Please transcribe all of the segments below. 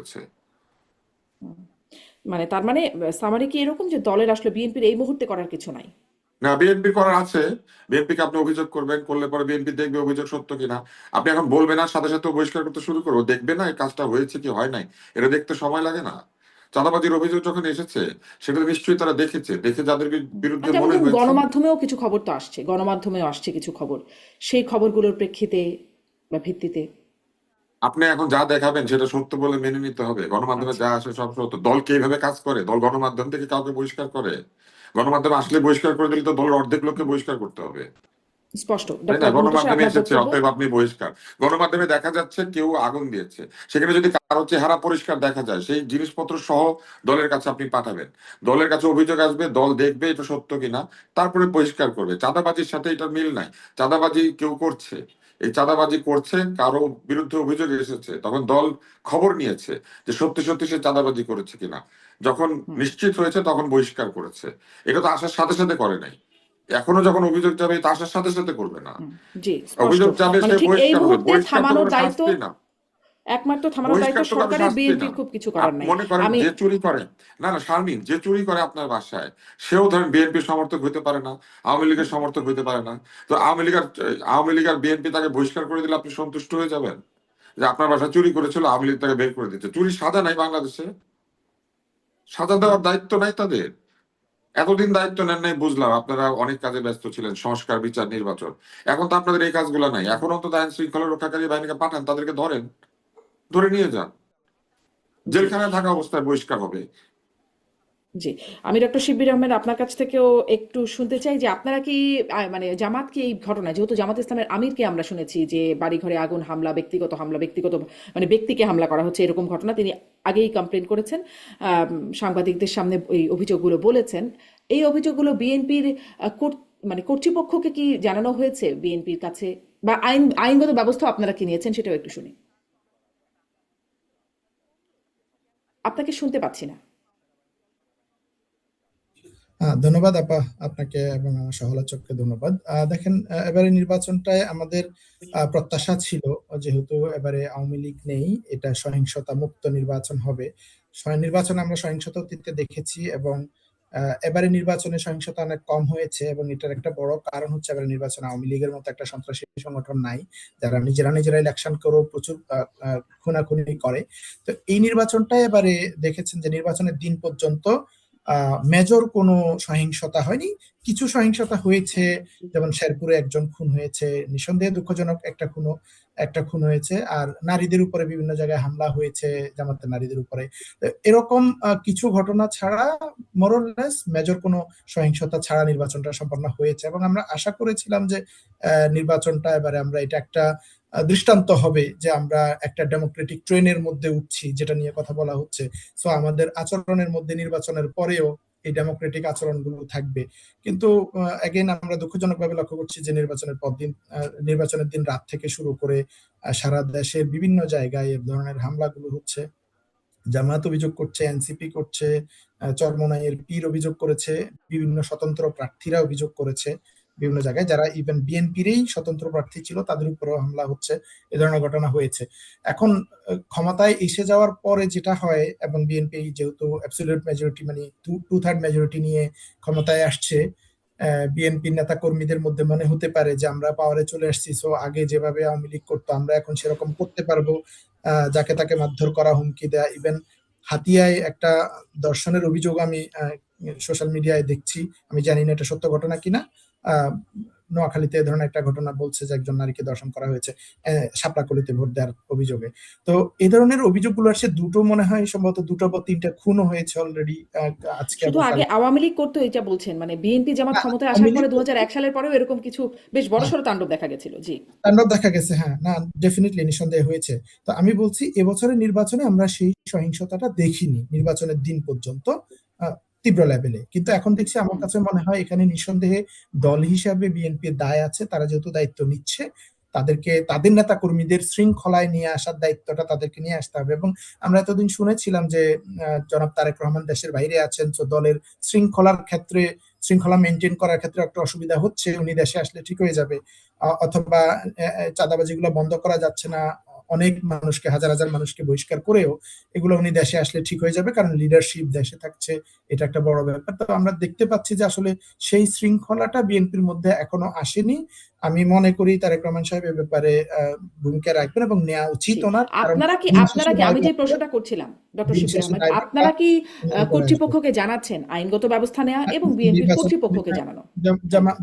করেছে। মানে তার মানে সামারি কি এরকম যে দলের আসলে বিএনপির এই মুহূর্তে করার কিছু নাই? না, বিএনপি করার আছে। বিএনপিকে আপনি অভিযোগ করবেন, করলে পরে বিএনপি দেখবে অভিযোগ সত্য কিনা। আপনি এখন বলবেন আর সাথে সাথে বহিষ্কার করতে শুরু করবো, দেখবে না এই কাজটা হয়েছে কি হয় নাই, এটা দেখতে সময় লাগে না? চাঁদাবাজির অভিযোগ যখন এসেছে, সেটা নিশ্চয়ই তারা দেখেছে, দেখে যাদের বিরুদ্ধে যেমন মনে ধরুন হয়েছে। গণমাধ্যমেও কিছু খবর তো আসছে, গণমাধ্যমেও আসছে কিছু খবর, সেই খবরগুলোর প্রেক্ষিতে বা ভিত্তিতে। আপনি এখন যা দেখাবেন সেটা সত্য বলে মেনে নিতে হবে। গণমাধ্যমে আচ্ছা, যা আসে সব সত্য। দল কি এইভাবে কাজ করে? দল গণমাধ্যম থেকে কাউকে বহিষ্কার করে? গণমাধ্যমে আসলে বহিষ্কার করে দিলে তো দলের অর্ধেক লোককে বহিষ্কার করতে হবে, স্পষ্ট। তাই না? ডক্টর মুনতাসির গণমাধ্যমে আপনার এসেছে বক্তব্য। অতএব আপনি বহিষ্কার। গণমাধ্যমে দেখা যাচ্ছে কেউ আগুন দিয়েছে, সেখানে যদি কারো চেহারা পরিষ্কার দেখা যায়, সেই জিনিসপত্র সহ দলের কাছে আপনি পাঠাবেন। দলের কাছে অভিযোগ আসবে, দল দেখবে এটা সত্য কিনা, তারপরে বহিষ্কার করবে। চাঁদাবাজির সাথে এটা মিল নাই। চাঁদাবাজি কেউ করছে, এই চাঁদাবাজি করছে, কারো বিরুদ্ধে অভিযোগ এসেছে, তখন দল খবর নিয়েছে যে সত্যি সত্যি সে চাঁদাবাজি করেছে কিনা। যখন হুম, নিশ্চিত হয়েছে তখন বহিষ্কার করেছে। এটা তো আসার সাথে সাথে করে নাই। এখনো যখন অভিযোগ যাবে তা আসার সাথে সাথে করবে না। হুম, জি, স্পষ্ট। অভিযোগ যাবে, মানে সে ঠিক এই বহিষ্কার হবে। মুহূর্তে বহিষ্কার তো থামানোর কোনো দায়িত্ব, শাস্তি না। একমাত্র থামানোর দায়িত্ব বহিষ্কার তো কোনো সরকারের, শাস্তি না। বিএনপির খুব কিছু করার আপনি নাই। মনে করেন আমি যে চুরি করে, না না শারমিন, যে চুরি করে আপনার বাসায়, সেও ধরেন বিএনপির সমর্থক হইতে পারে না, আওয়ামী লীগের সমর্থক হইতে পারে না। তো আওয়ামী লীগ আর বিএনপি তাকে বহিষ্কার করে দিলে আপনি সন্তুষ্ট হয়ে যাবেন যে আপনার বাসায় চুরি করেছিল, আওয়ামী লীগ তাকে বের করে দিচ্ছে? চুরি সাজা নাই বাংলাদেশে? সাজা দেওয়ার দায়িত্ব নাই তাদের? এতদিন দায়িত্ব নেন নাই বুঝলাম, আপনারা অনেক কাজে ব্যস্ত ছিলেন, সংস্কার, বিচার, নির্বাচন। এখন তো আপনাদের এই কাজগুলো নাই। এখন অন্তত আইন শৃঙ্খলা রক্ষাকারী বাহিনীকে পাঠান, তাদেরকে ধরেন, ধরে নিয়ে যান, জি, জেলখানায় থাকা অবস্থায় বহিষ্কার হবে। জি। আমি ডক্টর শিব্বির আহমেদ আপনার কাছ থেকেও একটু শুনতে চাই যে আপনারা কি মানে জামাত কি এই ঘটনা, যেহেতু জামাত ইসলামের আমিরকে আমরা শুনেছি যে বাড়িঘরে আগুন, হামলা, ব্যক্তিগত হামলা, ব্যক্তিগত মানে ব্যক্তিকে হামলা করা হচ্ছে এরকম ঘটনা তিনি আগেই কমপ্লেন করেছেন, সাংবাদিকদের সামনে এই অভিযোগগুলো বলেছেন। এই অভিযোগগুলো বিএনপির মানে কর্তৃপক্ষকে কি জানানো হয়েছে বিএনপির কাছে, বা আইনগত ব্যবস্থা আপনারা কি নিয়েছেন সেটাও একটু শুনি। আপনাকে শুনতে পাচ্ছি না। ধন্যবাদ আপা, আপনাকে এবং আমার সহলোচককে ধন্যবাদ। দেখেন, এবারে নির্বাচনটায় আমাদের প্রত্যাশা ছিল, যেহেতু এবারে আওয়ামী লীগ নেই, এটা সহিংসতা মুক্ত নির্বাচন হবে। নির্বাচনে আমরা সহিংসতা অতীতে দেখেছি, এবং এবারে নির্বাচনে সহিংসতা অনেক কম হয়েছে, এবং এটার একটা বড় কারণ হচ্ছে এবারে নির্বাচনে আওয়ামী লীগের মতো একটা সন্ত্রাসী সংগঠন নাই, যারা নিজেরা ইলেকশন করেও প্রচুর খুনাখুনি করে। তো এই নির্বাচনটাই এবারে দেখেছেন যে নির্বাচনের দিন পর্যন্ত মেজর কোনো সহিংসতা হয়নি। কিছু সহিংসতা হয়েছে, যেমন শেরপুরে একজন খুন হয়েছে, নিঃসন্দেহে দুঃখজনক একটা খুন হয়েছে, আর নারীদের উপরে বিভিন্ন জায়গায় হামলা হয়েছে, জামাতের নারীদের উপরে। তো এরকম কিছু ঘটনা ছাড়া মোরলেস মেজর কোনো সহিংসতা ছাড়া নির্বাচনটা সম্পন্ন হয়েছে, এবং আমরা আশা করেছিলাম যে নির্বাচনটা এবারে আমরা এটা একটা দৃষ্টান্ত হবে যে আমরা একটা ডেমোক্রেটিক ট্রেনের মধ্যে উঠছি, যেটা নিয়ে কথা বলা হচ্ছে। সো আমাদের আচরণের মধ্যে নির্বাচনের পরেও এই ডেমোক্রেটিক আচরণগুলো থাকবে। কিন্তু এগেইন আমরা দুঃখজনক ভাবে লক্ষ্য করছি যে নির্বাচনের দিন রাত থেকে শুরু করে সারা দেশের বিভিন্ন জায়গায় এ ধরনের হামলাগুলো হচ্ছে। জামায়াত অভিযোগ করছে, এনসিপি করছে, চরমোনাইয়ের পীর অভিযোগ করেছে, বিভিন্ন স্বতন্ত্র প্রার্থীরা অভিযোগ করেছে বিভিন্ন জায়গায়, যারা ইভেন বিএনপিরই স্বতন্ত্র প্রার্থী ছিল তাদের উপরেও হামলা হচ্ছে। এ ধরনের ঘটনা হয়েছে। এখন ক্ষমতায় এসে যাওয়ার পরে যেটা হয়, এবং বিএনপি যেহেতু অ্যাবসলিউট মেজরিটি, মানে টু থার্ড মেজরিটি নিয়ে ক্ষমতায় আসছে, বিএনপির নেতা কর্মীদের মধ্যে মনে হতে পারে যে আমরা পাওয়ারে চলে আসছি, সো আগে যেভাবে আওয়ামী লীগ করতো আমরা এখন সেরকম করতে পারবো। যাকে তাকে মারধর করা, হুমকি দেয়া, ইভেন হাতিয়ায় একটা দর্শনের অভিযোগ আমি সোশ্যাল মিডিয়ায় দেখছি, আমি জানি না এটা সত্য ঘটনা কিনা। আহ নোয়াখালীতে এ ধরনের একটা ঘটনা বলছে যে একজন নারীকে দর্শন করা হয়েছে শাপলাকলিতে ভোট দেওয়ার অভিযোগে। তো এই ধরনের অভিযোগগুলো আসছে, দুটো মনে হয় সম্ভবত দুটো বা তিনটা খুনও হয়েছে অলরেডি, আজকে শুধু এবং আগে কালকে। আওয়ামী লীগ করতো এটা বলছেন, মানে বিএনপি জামাত না, ক্ষমতায় আসার আওয়ামী লীগ পরে 2001 সালের পরেও এরকম কিছু বেশ হ্যাঁ, বড়সড় তাণ্ডব দেখা গেছিল। জি। তাণ্ডব দেখা গেছে, হ্যাঁ, না, ডেফিনেটলি নিঃসন্দেহে হয়েছে। তো আমি বলছি এবছরের নির্বাচনে আমরা সেই সহিংসতাটা দেখিনি নির্বাচনের দিন পর্যন্ত আহ, তীব্র লেভেলে, কিন্তু এখন দেখছি, আমার হুম। কাছে মনে হয় এখানে নিঃসন্দেহে দল হিসাবে বিএনপির দায় আছে, তারা যেহেতু দায়িত্ব নিচ্ছে, তাদেরকে তাদের নেতা কর্মীদের শৃঙ্খলায় নিয়ে আসার দায়িত্বটা তাদেরকে নিয়ে আসতে হবে। এবং আমরা এতদিন শুনেছিলাম যে জনাব তারেক রহমান দেশের বাইরে আছেন, তো দলের শৃঙ্খলা মেনটেন করার ক্ষেত্রে একটা অসুবিধা হচ্ছে, উনি দেশে আসলে ঠিক হয়ে যাবে, অথবা চাঁদাবাজি গুলো বন্ধ করা যাচ্ছে না, অনেক মানুষকে, হাজার হাজার মানুষকে বহিষ্কার করেও এগুলো উনি দেশে আসলে ঠিক হয়ে যাবে, কারণ লিডারশিপ দেশে থাকছে, এটা একটা বড় ব্যাপার। তো আমরা দেখতে পাচ্ছি যে আসলে সেই শৃঙ্খলাটা বিএনপির মধ্যে এখনো আসেনি। আমি মনে করি তারেক রহমান সাহেব এ ব্যাপারে ভূমিকা রাখবেন এবং নেওয়া উচিত জি। ওনার, কারণ আপনারা কি দিন আপনারা শেষে কি আমি যে দায়ভারটা প্রশ্নটা করছিলাম ডক্টর দিন শিববির শেষে আহমেদ, দায়ভারটা আপনারা কি ওনার উপরে আসবে। কর্তৃপক্ষকে জানাচ্ছেন আইনগত ব্যবস্থা নেওয়া এবং বিএনপির নির্বাচন কর্তৃপক্ষকে জানানো?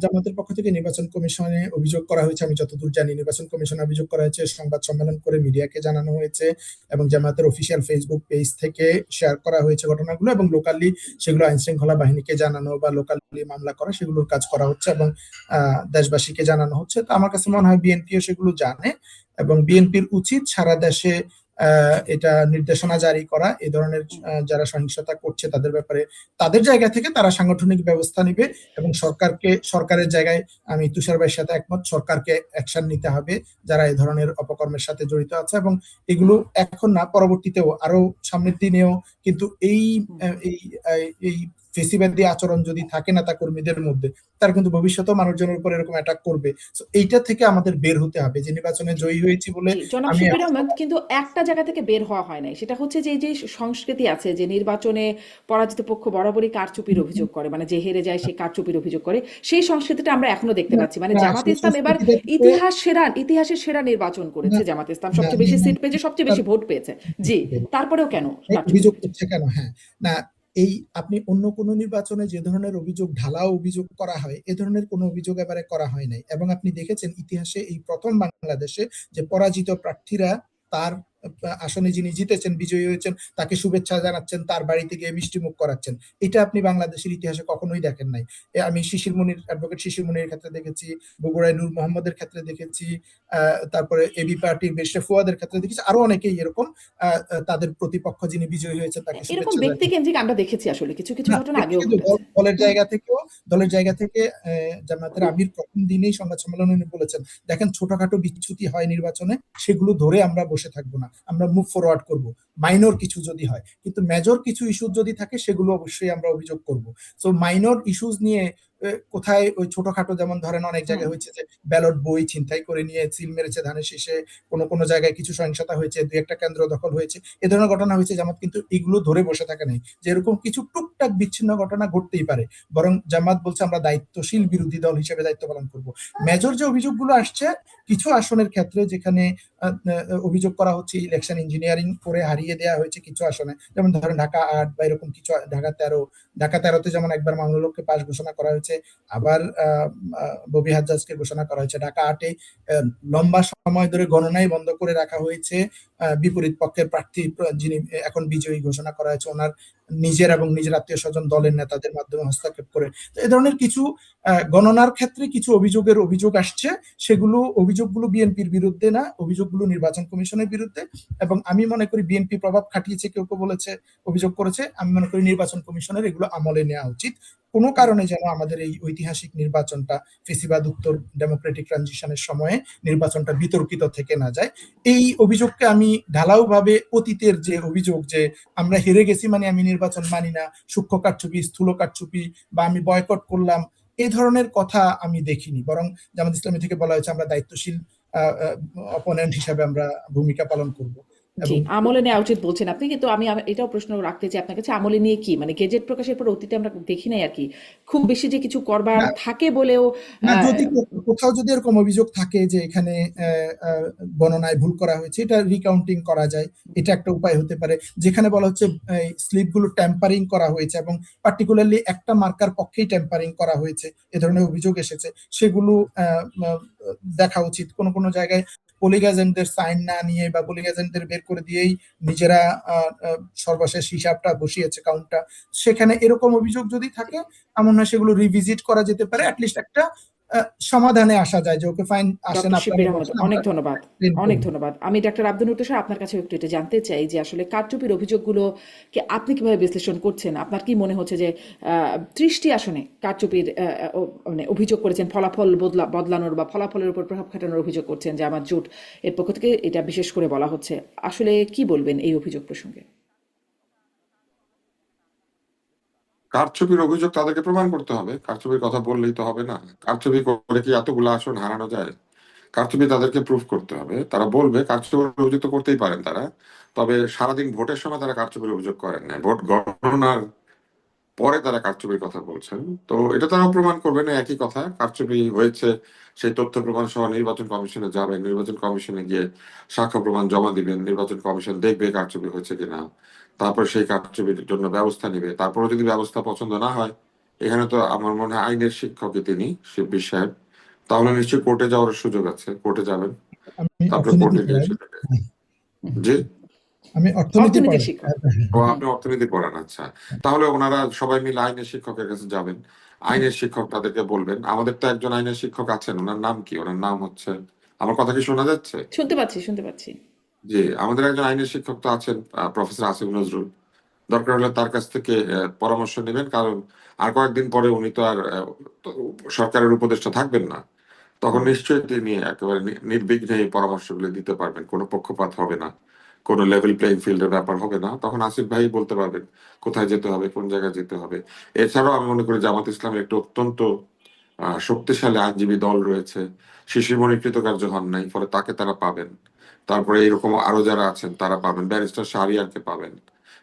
জামাতের পক্ষ থেকে নির্বাচন কমিশনে অভিযোগ করা হয়েছে, আমি যতদূর জানি নির্বাচন কমিশনে অভিযোগ করা হয়েছে, সংবাদ সম্মেলন করে মিডিয়াকে জানানো হয়েছে এবং জামাতের অফিসিয়াল ফেসবুক পেজ থেকে শেয়ার করা হয়েছে ঘটনাগুলো, এবং লোকালি সেগুলো আইন শৃঙ্খলা বাহিনীকে জানানো বা লোকালি মামলা করা, সেগুলোর কাজ করা হচ্ছে এবং দেশবাসীকে জানানো হচ্ছে। তো আমার কাছে মনে হয় বিএনপিও সেগুলো জানে এবং বিএনপির উচিত সারা দেশে এটা নির্দেশনা জারি করা, এই ধরনের যারা সহিংসতা করছে তাদের ব্যাপারে তাদের জায়গা থেকে তারা সাংগঠনিক ব্যবস্থা নিবে এবং সরকারের জায়গায় আমি তুষার ভাইয়ের সাথে একমত, সরকারকে অ্যাকশন নিতে হবে যারা এই ধরনের অপকর্মের সাথে জড়িত আছে, এবং এগুলো এখন না, পরবর্তীতেও আরো সামনের দিনেও কিন্তু এই এই ফেসিবাদী আচরণ যদি থাকে না তা কর্মীদের মধ্যে, তারা কিন্তু ভবিষ্যতেও মানুষজনের উপর এরকম অ্যাটাক করবে। এইটা থেকে আমাদের বের হতে হবে। যে নির্বাচনে জয়ী হয়েছি বলে জি, জনাব আমি শিবির আহমেদ, কিন্তু একটা জায়গা থেকে বের হওয়া হয় নাই, সেটা হচ্ছে যে এই যে সংস্কৃতি আছে যে নির্বাচনে পরাজিত পক্ষ বরাবরই কারচুপির অভিযোগ করে, মানে যে হেরে যায় সে কারচুপির অভিযোগ করে, সেই সংস্কৃতিটা আমরা এখনো দেখতে পাচ্ছি। মানে জামাত সেই ইসলাম এবার সংস্কৃতিটা থেকে ইতিহাসের সেরা নির্বাচন করেছে, না জামাত ইসলাম না সবচেয়ে বেশি সিট পেয়েছে, সবচেয়ে বেশি ভোট পেয়েছে। জি, তারপরেও কেন কারচুপির অভিযোগ অভিযোগ? করছে কেন? হ্যাঁ, না, এই আপনি অন্য কোন নির্বাচনে যে ধরনের অভিযোগ, ঢালাও অভিযোগ করা হয়, এ ধরনের কোনো অভিযোগ এবারে করা হয় নাই। এবং আপনি দেখেছেন ইতিহাসে এই প্রথম বাংলাদেশে যে পরাজিত প্রার্থীরা তার আসনে যিনি জিতেছেন, বিজয়ী হয়েছেন, তাকে শুভেচ্ছা জানাচ্ছেন, তার বাড়িতে গিয়ে মিষ্টি মুখ করাচ্ছেন। এটা আপনি বাংলাদেশের ইতিহাসে কখনোই দেখেন নাই। আমি অ্যাডভোকেট শিশির মনির ক্ষেত্রে দেখেছি, বগুড়ায় নূর মোহাম্মদের ক্ষেত্রে দেখেছি, তারপরে এবি পার্টির বেশরে ফুয়াদের ক্ষেত্রে দেখেছি, আরো অনেকেই এরকম তাদের প্রতিপক্ষ যিনি বিজয়ী হয়েছে তাকে এরকম শুভেচ্ছা ব্যক্তি জানিয়েছে। কেন্দ্রিক আমরা দেখেছি আসলে কিছু কিছু না, ঘটনা আগেও ব্যক্তিগত ঘটেছে। দলের জায়গা থেকে জামায়াতের আমির প্রথম দিনেই সংবাদ সম্মেলনে উনি বলেছেন, দেখেন ছোটখাটো বিচ্যুতি হয় নির্বাচনে, সেগুলো ধরে আমরা বসে থাকবো না, আমরা মুভ ফরওয়ার্ড করব। মাইনর কিছু যদি হয়, কিন্তু মেজর কিছু ইস্যু যদি থাকে সেগুলো অবশ্যই আমরা অভিযোগ করব। সো মাইনর ইস্যুস নিয়ে কোথায় ওই ছোটখাটো, যেমন ধরেন অনেক জায়গায় হয়েছে যে ব্যালট বই ছিনতাই করে নিয়ে সিল মেরেছে ধানের শীষে, কোনো জায়গায় কিছু সহিংসতা হয়েছে, দুই একটা কেন্দ্র দখল হয়েছে, এ ধরনের ঘটনা হয়েছে। জামাত কিন্তু এগুলো ধরে বসে থাকে নাই, যে এরকম কিছু টুকটাক বিচ্ছিন্ন ঘটনা ঘটতেই পারে, বরং জামাত বলছে আমরা দায়িত্বশীল বিরোধী দল হিসেবে দায়িত্ব পালন করব। মেজর যে অভিযোগগুলো আসছে কিছু আসনের ক্ষেত্রে, যেখানে অভিযোগ করা হচ্ছে ইলেকশন ইঞ্জিনিয়ারিং করে হারিয়ে দেওয়া হয়েছে কিছু আসনে, যেমন ধরেন ঢাকা 8 বা এরকম কিছু, ঢাকা 13তে যেমন একবার মামুনুল হককে পাস ঘোষণা করা হয়েছে, আবার ববি হাজ্জাজকে ঘোষণা করা হয়েছে। ঢাকা 8-এ লম্বা সময় ধরে গণনাই বন্ধ করে রাখা হয়েছে, বিপরীত পক্ষের প্রার্থী যিনি এখন বিজয়ী ঘোষণা করা হয়েছে, ওনার নিজের এবং নিজের আত্মীয় স্বজন দলের নেতাদের মাধ্যমে হস্তক্ষেপ করে। তো এই ধরনের কিছু গণনার ক্ষেত্রে কিছু অভিযোগ আসছে, অভিযোগগুলো বিএনপির বিরুদ্ধে না, অভিযোগগুলো নির্বাচন কমিশনের বিরুদ্ধে। এবং আমি মনে করি বিএনপি প্রভাব খাটিয়েছে, কেউ কেউ বলেছে, অভিযোগ করেছে, আমি মনে করি নির্বাচন কমিশনের এগুলো আমলে নেওয়া উচিত। কোনো কারণে যেন আমাদের এই ঐতিহাসিক নির্বাচনটা, ফেসিবাদ উত্তর ডেমোক্রেটিক ট্রানজিশনের সময়ে নির্বাচনটা বিতর্কিত থেকে না যায়। এই অভিযোগকে আমি ঢালাও ভাবে, অতীতের যে অভিযোগ যে আমরা হেরে গেছি মানে আমি নির্বাচন মানি না, সূক্ষ্ম কারচুপি, স্থূল কারচুপি, বা আমি বয়কট করলাম, এই ধরনের কথা আমি দেখিনি। বরং জামাত ইসলামী থেকে বলা হয়েছে আমরা দায়িত্বশীল অপোনেন্ট হিসাবে আমরা ভূমিকা পালন করব। জি, এবং আমলে নেওয়া উচিত বলছেন আপনি, কিন্তু আমি এটাও প্রশ্ন রাখতে চাই আপনার কাছে, আমলে নিয়ে কি মানে গেজেট প্রকাশের পর অতীতে আমরা দেখি নাই আর কি খুব বেশি যে কিছু করবার না, থাকে বলেও। না, যদি কোথাও যদি এরকম অভিযোগ থাকে যে এখানে গণনায় ভুল করা হয়েছে, এটা রিকাউন্টিং করা যায়, এটা একটা উপায় হতে পারে। যেখানে বলা হচ্ছে স্লিপগুলো ট্যাম্পারিং করা হয়েছে এবং পার্টিকুলারলি একটা মার্কার পক্ষেই ট্যাম্পারিং করা হয়েছে, এ ধরনের অভিযোগ এসেছে, সেগুলো দেখা উচিত। কোনো জায়গায় পোলিং এজেন্টদের সাইন না নিয়ে বা পোলিং এজেন্টদের বের করে দিয়েই নিজেরা সর্বশেষ হিসাবটা বসিয়েছে কাউন্টটা, সেখানে এরকম অভিযোগ যদি থাকে আমার মনে হয় সেগুলো রিভিজিট করা যেতে পারে, অ্যাটলিস্ট একটা সমাধানে আসা যায় যে ওকে ফাইন, আসেন ডক্টর আপনারা শিবির আহমেদ, বসেন, অনেক আমরা ধন্যবাদ। ক্লিন অনেক করবো। ধন্যবাদ। আমি ডাক্তার আব্দুল তুষার আপনার কাছে একটু এটা জানতে চাই যে আসলে কারচুপির অভিযোগগুলোকে আপনি কিভাবে বিশ্লেষণ করছেন? আপনার কি মনে হচ্ছে যে 30টি আসনে কারচুপির মানে অভিযোগ করেছেন, ফলাফল বদলানোর বা ফলাফলের উপর প্রভাব খাটানোর অভিযোগ করছেন যে আমার জোট এর পক্ষ থেকে এটা বিশেষ করে বলা হচ্ছে, আসলে কি বলবেন এই অভিযোগ প্রসঙ্গে? কারচুপির অভিযোগ তাদেরকে প্রমাণ করতে হবে, কারচুপির কথা বললেই তো হবে না। কারচুপি করে কি এতগুলো আসন হারানো যায়? কারচুপি তাদেরকে প্রুফ করতে হবে, তারা বলবে কারচুপির অভিযোগ তো করতেই পারেন তারা, তবে সারাদিন ভোটের সময় তারা কারচুপির অভিযোগ করেন না, ভোট গণনার পরে তারা কারচুপির কথা বলছেন। তো এটা তারা প্রমাণ করবেন একই কথা, কারচুপি হয়েছে সেই তথ্য প্রমাণ সহ নির্বাচন কমিশনে যাবেন, নির্বাচন কমিশনে গিয়ে সাক্ষ্য প্রমাণ জমা দিবেন, নির্বাচন কমিশন দেখবে কারচুপি হয়েছে কিনা, তারপর সেই কারচুপির জন্য ব্যবস্থা নিবে। তারপরে যদি ব্যবস্থা পছন্দ না হয়, এখানে তো আমার মনে হয় আইনের শিক্ষকই তিনি শিববির সাহেব, তাহলে নিশ্চয়ই কোর্টে যাওয়ার সুযোগ আছে, কোর্টে যাবেন, আমি তারপরে অর্থনীতি কোর্টে গিয়ে পড়াই। সেটাকে। জি। আমি অর্থনীতি অর্থনীতির পড়াই। শিক্ষক। ও, হুম। আপনি অর্থনীতি পড়ান, আচ্ছা। তাহলে ওনারা সবাই মিলে আইনের শিক্ষকের কাছে যাবেন, আইনের শিক্ষক তাদেরকে বলবেন। আমাদের তো একজন আইনের শিক্ষক আছেন, ওনার নাম কি? ওনার নাম হচ্ছে, আমার কথা কি শোনা যাচ্ছে? শুনতে পাচ্ছি, শুনতে পাচ্ছি। জি, আমাদের একজন আইনের শিক্ষক তো আছেন, প্রফেসর আসিফ নজরুল। দরকার হলে তার কাছ থেকে পরামর্শ নেবেন, কারণ আর কয়েকদিন পরে উনি তো আর তো সরকারের উপদেষ্টা থাকবেন না। তখন হুম। নিশ্চয়ই তিনি একেবারে নির্বিঘ্নে এই পরামর্শগুলো দিতে পারবেন, কোনো পক্ষপাত হবে না, কোনো লেভেল প্লেইং ফিল্ডের ব্যাপার হবে না। তখন আসিফ ভাই বলতে পারবেন কোথায় যেতে হবে, কোন জায়গায় যেতে হবে। এছাড়াও আমি মনে করি জামাত ইসলামের একটি অত্যন্ত শক্তিশালী আইনজীবী দল রয়েছে, শিশিরমণি কৃতকার্য হন নাই, ফলে তাকে তারা পাবেন। তারপরে এইরকম আরো যারা আছেন তারা পাবেন, ব্যারিস্টার শাহরিয়ারকে পাবেন।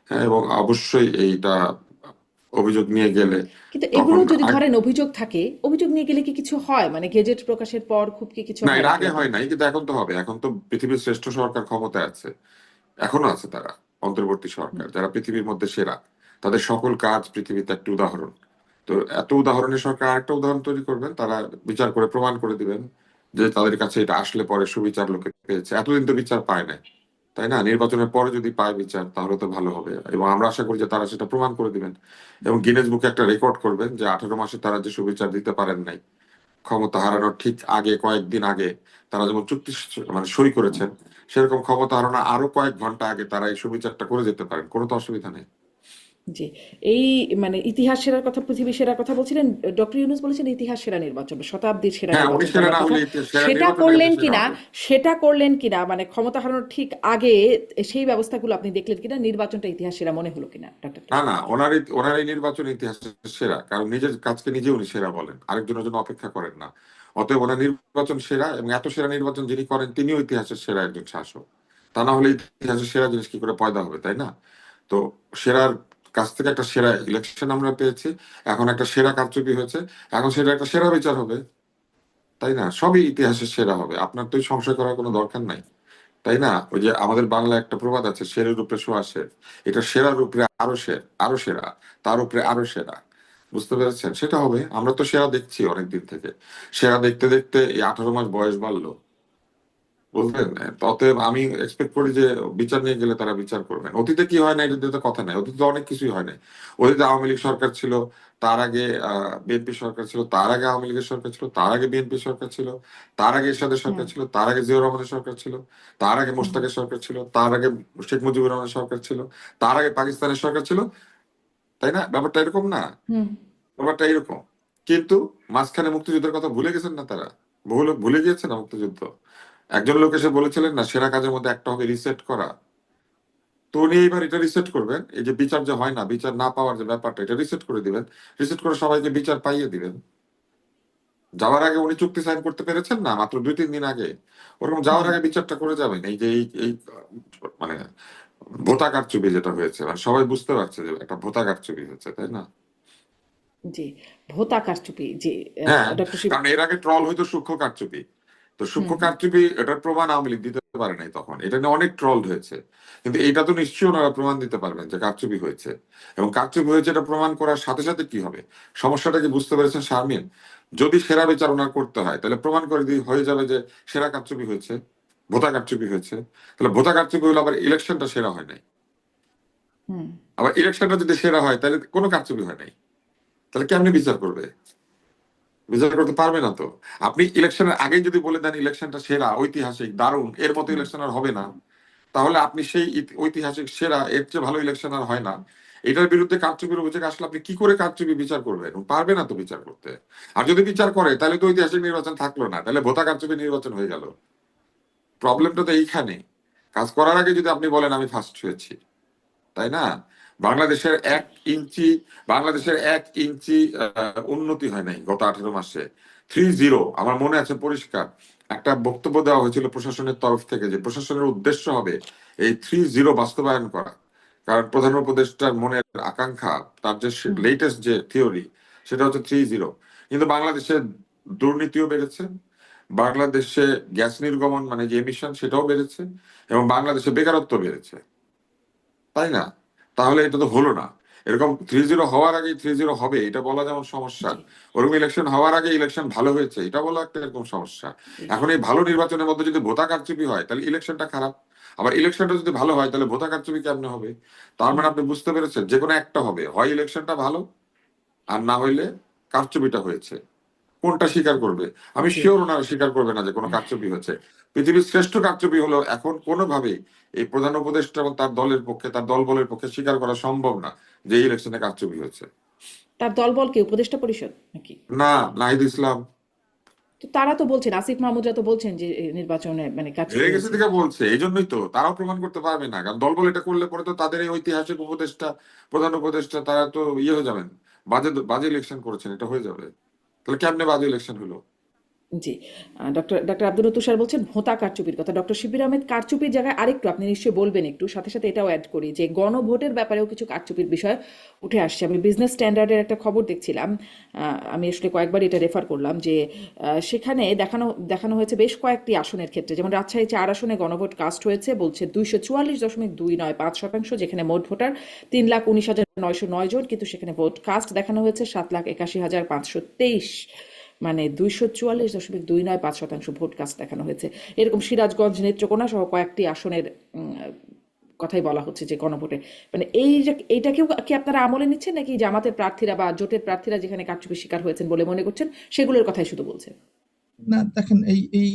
হ্যাঁ, এবং অবশ্যই এইটা অভিযোগ নিয়ে গেলে কিন্তু তখন এগুলো যদি ধরেন অভিযোগ থাকে, অভিযোগ নিয়ে গেলে কি কিছু হয়? মানে গেজেট প্রকাশের পর খুব কি কিছু না, হয় এর নাকি আগে ব্যাপার? হয় নাই, কিন্তু এখন তো হবে। এখন তো পৃথিবীর শ্রেষ্ঠ সরকার ক্ষমতায় আছে, এখনো আছে তারা, অন্তর্বর্তী সরকার, যারা পৃথিবীর মধ্যে সেরা। তাদের সকল কাজ পৃথিবীতে একটা উদাহরণ। তো এত উদাহরণের সরকার আরেকটা উদাহরণ তৈরি করবেন, তারা বিচার করে প্রমাণ করে দিবেন যে তাদের কাছে এটা আসলে পরে সুবিচার লোকে পেয়েছে। এতদিন তো বিচার পায় নাই, তাই না? নির্বাচনের পরে যদি পায় বিচার তাহলে তো ভালো হবে, এবং আমরা আশা করি যে তারা সেটা প্রমাণ করে দিবেন এবং গিনেস বুকে একটা রেকর্ড করবেন যে 18 মাসে তারা যে সুবিচার দিতে পারেন নাই, ক্ষমতা হারানোর ঠিক আগে, কয়েকদিন আগে তারা যেমন চুক্তি মানে সই করেছেন, সেরকম ক্ষমতা হারানোর আরো কয়েক ঘন্টা আগে তারা এই সুবিচারটা করে যেতে পারেন, কোনো তো অসুবিধা নেই। জি। এই মানে ইতিহাস সেরার কথা, পৃথিবী সেরার কথা বলছিলেন। ডক্টর ইউনূস বলেছেন ইতিহাস সেরা নির্বাচন, শতাব্দীর সেরা হ্যাঁ, উনি নির্বাচন সেরা করার না কথা। হলে সেরা সেটা নির্বাচনটা কিন্তু করলেন সেরা কিনা, হবে। সেটা করলেন কিনা, মানে ক্ষমতা হারানোর ঠিক আগে সেই ব্যবস্থাগুলো আপনি দেখলেন কিনা, নির্বাচনটা ইতিহাস সেরা মনে হলো কিনা ডক্টর না ইউনূস? না, ওনার এই নির্বাচন ইতিহাসের সেরা, কারণ নিজের কাজকে নিজে উনি সেরা বলেন, আরেকজনের জন্য অপেক্ষা করেন না। অতএব ওনার নির্বাচন সেরা, এবং এত সেরা নির্বাচন যিনি করেন তিনিও ইতিহাসের সেরা একজন শাসক। তা না হলে ইতিহাসের সেরা জিনিস কি করে পয়দা হবে, তাই না? তো সেরার কাছ থেকে একটা সেরা ইলেকশন আমরা পেয়েছি, এখন একটা সেরা কারচুপি হয়েছে, এখন সেটা একটা সেরা বিচার হবে, তাই না? সবই ইতিহাসের সেরা হবে, আপনার তো সংশয় করার কোনো দরকার নাই, তাই না? ওই যে আমাদের বাংলা একটা প্রবাদ আছে, শেরের উপরে সোয়া শের, এটা সেরার উপরে আরো শের, আরো সেরা, তার উপরে আরো সেরা। বুঝতে পেরেছেন? সেটা হবে। আমরা তো সেরা দেখছি অনেকদিন থেকে, সেরা দেখতে দেখতে এই 18 মাস বয়স বাড়লো, বুঝলেন? অতএব আমি এক্সপেক্ট করি যে বিচার নিয়ে গেলে তারা বিচার করবেন। অতীতে কি হয় না এটা দিয়ে তো কথা নাই, অতীতে অনেক কিছুই হয় নাই। অতীতে আওয়ামী লীগ সরকার ছিল, তার আগে বিএনপি সরকার ছিল, তার আগে আওয়ামী লীগের সরকার ছিল, তার আগে বিএনপি সরকার ছিল, তার আগে এরশাদের হুম। সরকার ছিল, তার আগে জিয়াউর রহমানের সরকার ছিল, তার আগে হুম। মোশতাকের সরকার ছিল, তার আগে শেখ মুজিবুর রহমানের সরকার ছিল, তার আগে পাকিস্তানের সরকার ছিল, তাই না? ব্যাপারটা এরকম না? হুম। ব্যাপারটা এরকম। কিন্তু মাঝখানে মুক্তিযুদ্ধের কথা ভুলে গেছেন না তারা? ভুলে ভুলে গিয়েছে না মুক্তিযুদ্ধ? একজন লোক এসে বলেছিলেন না সেরা কাজের মধ্যে একটা হবে রিসেট করা। তো উনি এইবার এটা রিসেট করবেন, এই যে বিচার যে হয় না, বিচার না পাওয়ার যে ব্যাপারটা, এটা রিসেট করে দিবেন। রিসেট করে সবাইকে বিচার পাইয়ে দিবেন। যাওয়ার আগে উনি চুক্তি সাইন করতে পেরেছেন না মাত্র 2-3 দিন আগে, ওরকম যাওয়ার হুম। আগে বিচারটা করে যাবেন। এই যে এই মানে ভোতা কারচুপি যেটা হয়েছে, মানে সবাই বুঝতে পারছে যে একটা ভোতা কারচুপি হচ্ছে, তাই না? জি। ভোতা কারচুপি। জি। হ্যাঁ, ডক্টর শিব। কারণ এর আগে ট্রল হইতো সূক্ষ্ম কারচুপি। তো হুম। সূক্ষ্ম হুম। কারচুপি এটার প্রমাণ আওয়ামী লীগ দিতে পারে নাই তখন, এটা নিয়ে অনেক ট্রল হয়েছে। কিন্তু এটা তো নিশ্চয়ই ওনারা প্রমাণ দিতে পারবেন যে কারচুপি হয়েছে, এবং কারচুপি হয়েছে এটা প্রমাণ করার সাথে সাথে কি হবে, সমস্যাটা কি বুঝতে পেরেছেন শারমিন? যদি সেরা বিচার ওনার করতে হয় তাহলে প্রমাণ করে দিয়ে হয়ে যাবে যে সেরা কারচুপি হয়েছে, ভোতা কারচুপি হয়েছে। তাহলে ভোতা কারচুপি হলে আবার ইলেকশনটা সেরা হয় নাই, হুম। আবার ইলেকশনটা যদি সেরা হয় তাহলে কোনো কারচুপি হয় নাই, তাহলে কেমনি বিচার করবে? বিচার করতে পারবে না তো। আপনি ইলেকশনের আগে যদি বলে দেন ইলেকশনটা সেরা, ঐতিহাসিক, দারুণ, এর মতো হুম। ইলেকশন আর হবে না, তাহলে আপনি সেই ঐতিহাসিক সেরা, এর চেয়ে ভালো ইলেকশন আর হয় না, এটার বিরুদ্ধে কারচুপির অভিযোগ আসলে আপনি কি করে কারচুপি বিচার করবেন? পারবে না তো বিচার করতে। আর যদি বিচার করে তাহলে তো ঐতিহাসিক নির্বাচন থাকলো না, তাহলে ভোতা কারচুপি নির্বাচন হয়ে গেল। প্রবলেমটা তো এইখানে। কাজ করার আগে যদি আপনি বলেন আমি ফার্স্ট হয়েছি, তাই না? বাংলাদেশের জি। 1 ইঞ্চি, বাংলাদেশের 1 ইঞ্চি উন্নতি হয় নাই গত 18 মাসে। 30, আমার মনে আছে পরিষ্কার। একটা বক্তব্য দেওয়া হয়েছিল প্রশাসনের তরফ থেকে যে প্রশাসনের উদ্দেশ্য হবে এই 3-0 বাস্তবায়ন করা। কারণ প্রধান উপদেষ্টার মনের আকাঙ্ক্ষা, তার যে লেটেস্ট যে থিওরি, সেটা হচ্ছে 3-0। কিন্তু বাংলাদেশে দুর্নীতিও বেড়েছে, বাংলাদেশে গ্যাস নির্গমন মানে যে এমিশন সেটাও বেড়েছে, এবং বাংলাদেশে বেকারত্ব বেড়েছে, তাই না? তাহলে এটা তো হলো না। এরকম 3-0 হওয়ার আগে 3-0 হবে এটা বলা যেমন সমস্যা, জি ওরকম ইলেকশন হওয়ার আগে ইলেকশন ভালো হয়েছে এটা বলা একটা এরকম সমস্যা। জি এখন এই ভালো নির্বাচনের মধ্যে যদি ভোটা কারচুপি হয় তাহলে ইলেকশনটা খারাপ, আবার ইলেকশনটা যদি ভালো হয় তাহলে ভোটা কারচুপি কেমনে হবে? তার মানে হুম আপনি বুঝতে পেরেছেন যে কোনো একটা হবে, হয় ইলেকশনটা ভালো আর না হইলে কারচুপিটা হয়েছে। কোনটা স্বীকার করবে? আমি জি শিওর ওনারা স্বীকার করবে না যে কোনো কারচুপি হয়েছে। পৃথিবীর শ্রেষ্ঠ কারচুপি হলো এখন কোনোভাবেই এই প্রধান উপদেষ্টা এবং তার দলের পক্ষে, তার দলবলের পক্ষে স্বীকার করা সম্ভব না যে এই ইলেকশনে কারচুপি হয়েছে। তার দলবল কি উপদেষ্টা পরিষদ নাকি? না, নাহিদ ইসলাম তো তারা তো বলছেন, আসিফ মাহমুদরা তো বলছেন যে নির্বাচনে মানে কারচুপি হেরে গেছে হয়েছে। থেকে বলছে, এই জন্যই তো তারাও প্রমাণ করতে পারবে না, কারণ দলবল এটা করলে পরে তো তাদের এই ঐতিহাসিক উপদেষ্টা, প্রধান উপদেষ্টা, তারা তো ইয়ে হয়ে যাবেন, বাজে বাজে ইলেকশন করেছেন এটা হয়ে যাবে। তাহলে কেমনে বাজে ইলেকশন হলো? জি, ডক্টর আব্দুল তুষার বলছেন ভোঁতা কারচুপির কথা। ডক্টর শিবির আহমেদ কারচুপির জায়গায় আরেকটু আপনি নিশ্চয়ই বলবেন, একটু সাথে সাথে এটাও অ্যাড করি যে গণভোটের ব্যাপারেও কিছু কারচুপির বিষয় উঠে আসছে। আমি বিজনেস স্ট্যান্ডার্ডের একটা খবর দেখছিলাম, আমি আসলে কয়েকবার এটা রেফার করলাম যে সেখানে দেখানো হয়েছে বেশ কয়েকটি আসনের ক্ষেত্রে, যেমন রাজশাহী 4 আসনে গণভোট কাস্ট হয়েছে বলছে 244.29 যেখানে মোট ভোটার 3,19,909 জন, কিন্তু সেখানে ভোট কাস্ট দেখানো হয়েছে 7,81,523, মানে 244.29 ভোট কাস্ট দেখানো হয়েছে। এরকম সিরাজগঞ্জ, নেত্রকোনা সহ কয়েকটি আসনের কথাই বলা হচ্ছে যে গণভোটে, মানে এইটাকেও কি আপনারা আমলে নিচ্ছেন নাকি জামাতের প্রার্থীরা বা জোটের প্রার্থীরা যেখানে কারচুপির শিকার হয়েছেন বলে মনে করছেন সেগুলোর কথাই শুধু বলছেন? না দেখেন, এই এই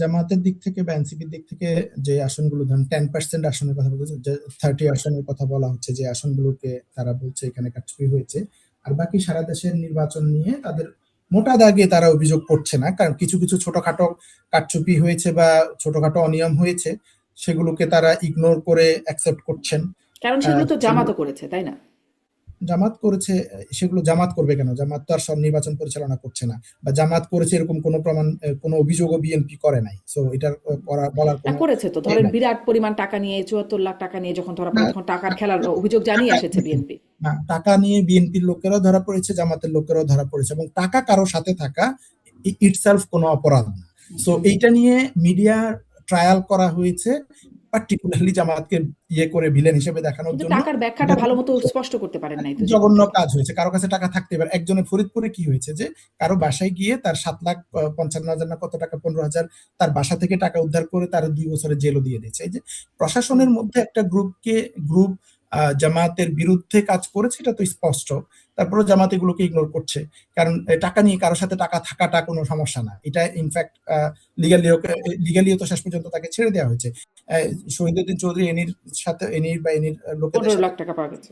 জামাতের দিক থেকে বা এনসিপির দিক থেকে যে আসনগুলো, ধরেন 10% আসনের কথা বলছে, যে 30 আসনের কথা বলা হচ্ছে, যে আসনগুলোকে তারা বলছে এখানে কারচুপি হয়েছে। আর বাকি সারা দেশের নির্বাচন নিয়ে তাদের মোটা দাগে তারা অভিযোগ করছে না, কারণ কিছু কিছু ছোটখাটো কারচুপি হয়েছে বা ছোটখাটো অনিয়ম হয়েছে, সেগুলোকে তারা ইগনোর করে অ্যাকসেপ্ট করছেন। কারণ সেগুলো তো সেগুলো জামাতও করেছে, তাই না? জামাত করেছে, সেগুলো জামাত করবে কেন? জামাত তো আর সব নির্বাচন পরিচালনা করছে না, বা জামাত করেছে এরকম কোনো প্রমাণ, কোনো অভিযোগও বিএনপি করে নাই। সো এটা বলার না কোনো করেছে তো, এ ধরেন নাই। বিরাট পরিমাণ টাকা নিয়ে 74 লাখ টাকা নিয়ে যখন ধরা না, পড়ে তখন টাকার খেলার অভিযোগ জানিয়ে টাকা এসেছে বিএনপি। না, টাকা নিয়ে বিএনপির লোকেরাও ধরা পড়েছে, জামাতের লোকেরাও ধরা পড়েছে, এবং টাকা কারো সাথে থাকা ইটসেলফ কোনো অপরাধ না। সো এইটা নিয়ে মিডিয়া ট্রায়াল করা হয়েছে পার্টিকুলারলি জামাতকে ইয়ে করে ভিলেন হিসেবে দেখানোর কিন্তু জন্য। টাকার ব্যাখ্যাটা ভালো মতো স্পষ্ট করতে পারেন নাই তো যে জঘন্য কোথেকে। কাজ হয়েছে, কারো কাছে টাকা থাকতে পারে। একজনের ফরিদপুরে কি হয়েছে, যে কারো বাসায় গিয়ে তার 7,55,000 না কত টাকা, 15,000 তার বাসা থেকে টাকা উদ্ধার করে তার 2 বছরের জেলও দিয়ে দিয়েছে। এই যে হুম। প্রশাসনের মধ্যে একটা গ্রুপ জামাতের বিরুদ্ধে কাজ করেছে, এটা তো স্পষ্ট। তারপরে জামাত এগুলোকে ইগনোর করছে, কারণ টাকা নিয়ে কারোর সাথে টাকা থাকাটা কোনো সমস্যা না। এটা ইনফ্যাক্ট লিগালিও তো শেষ পর্যন্ত তাকে ছেড়ে দেওয়া হয়েছে। শহীদুদ্দিন চৌধুরী এনির সাথে, এনির বা এনির লোকেদের 15 সাথে, লাখ টাকা পাওয়া গেছে।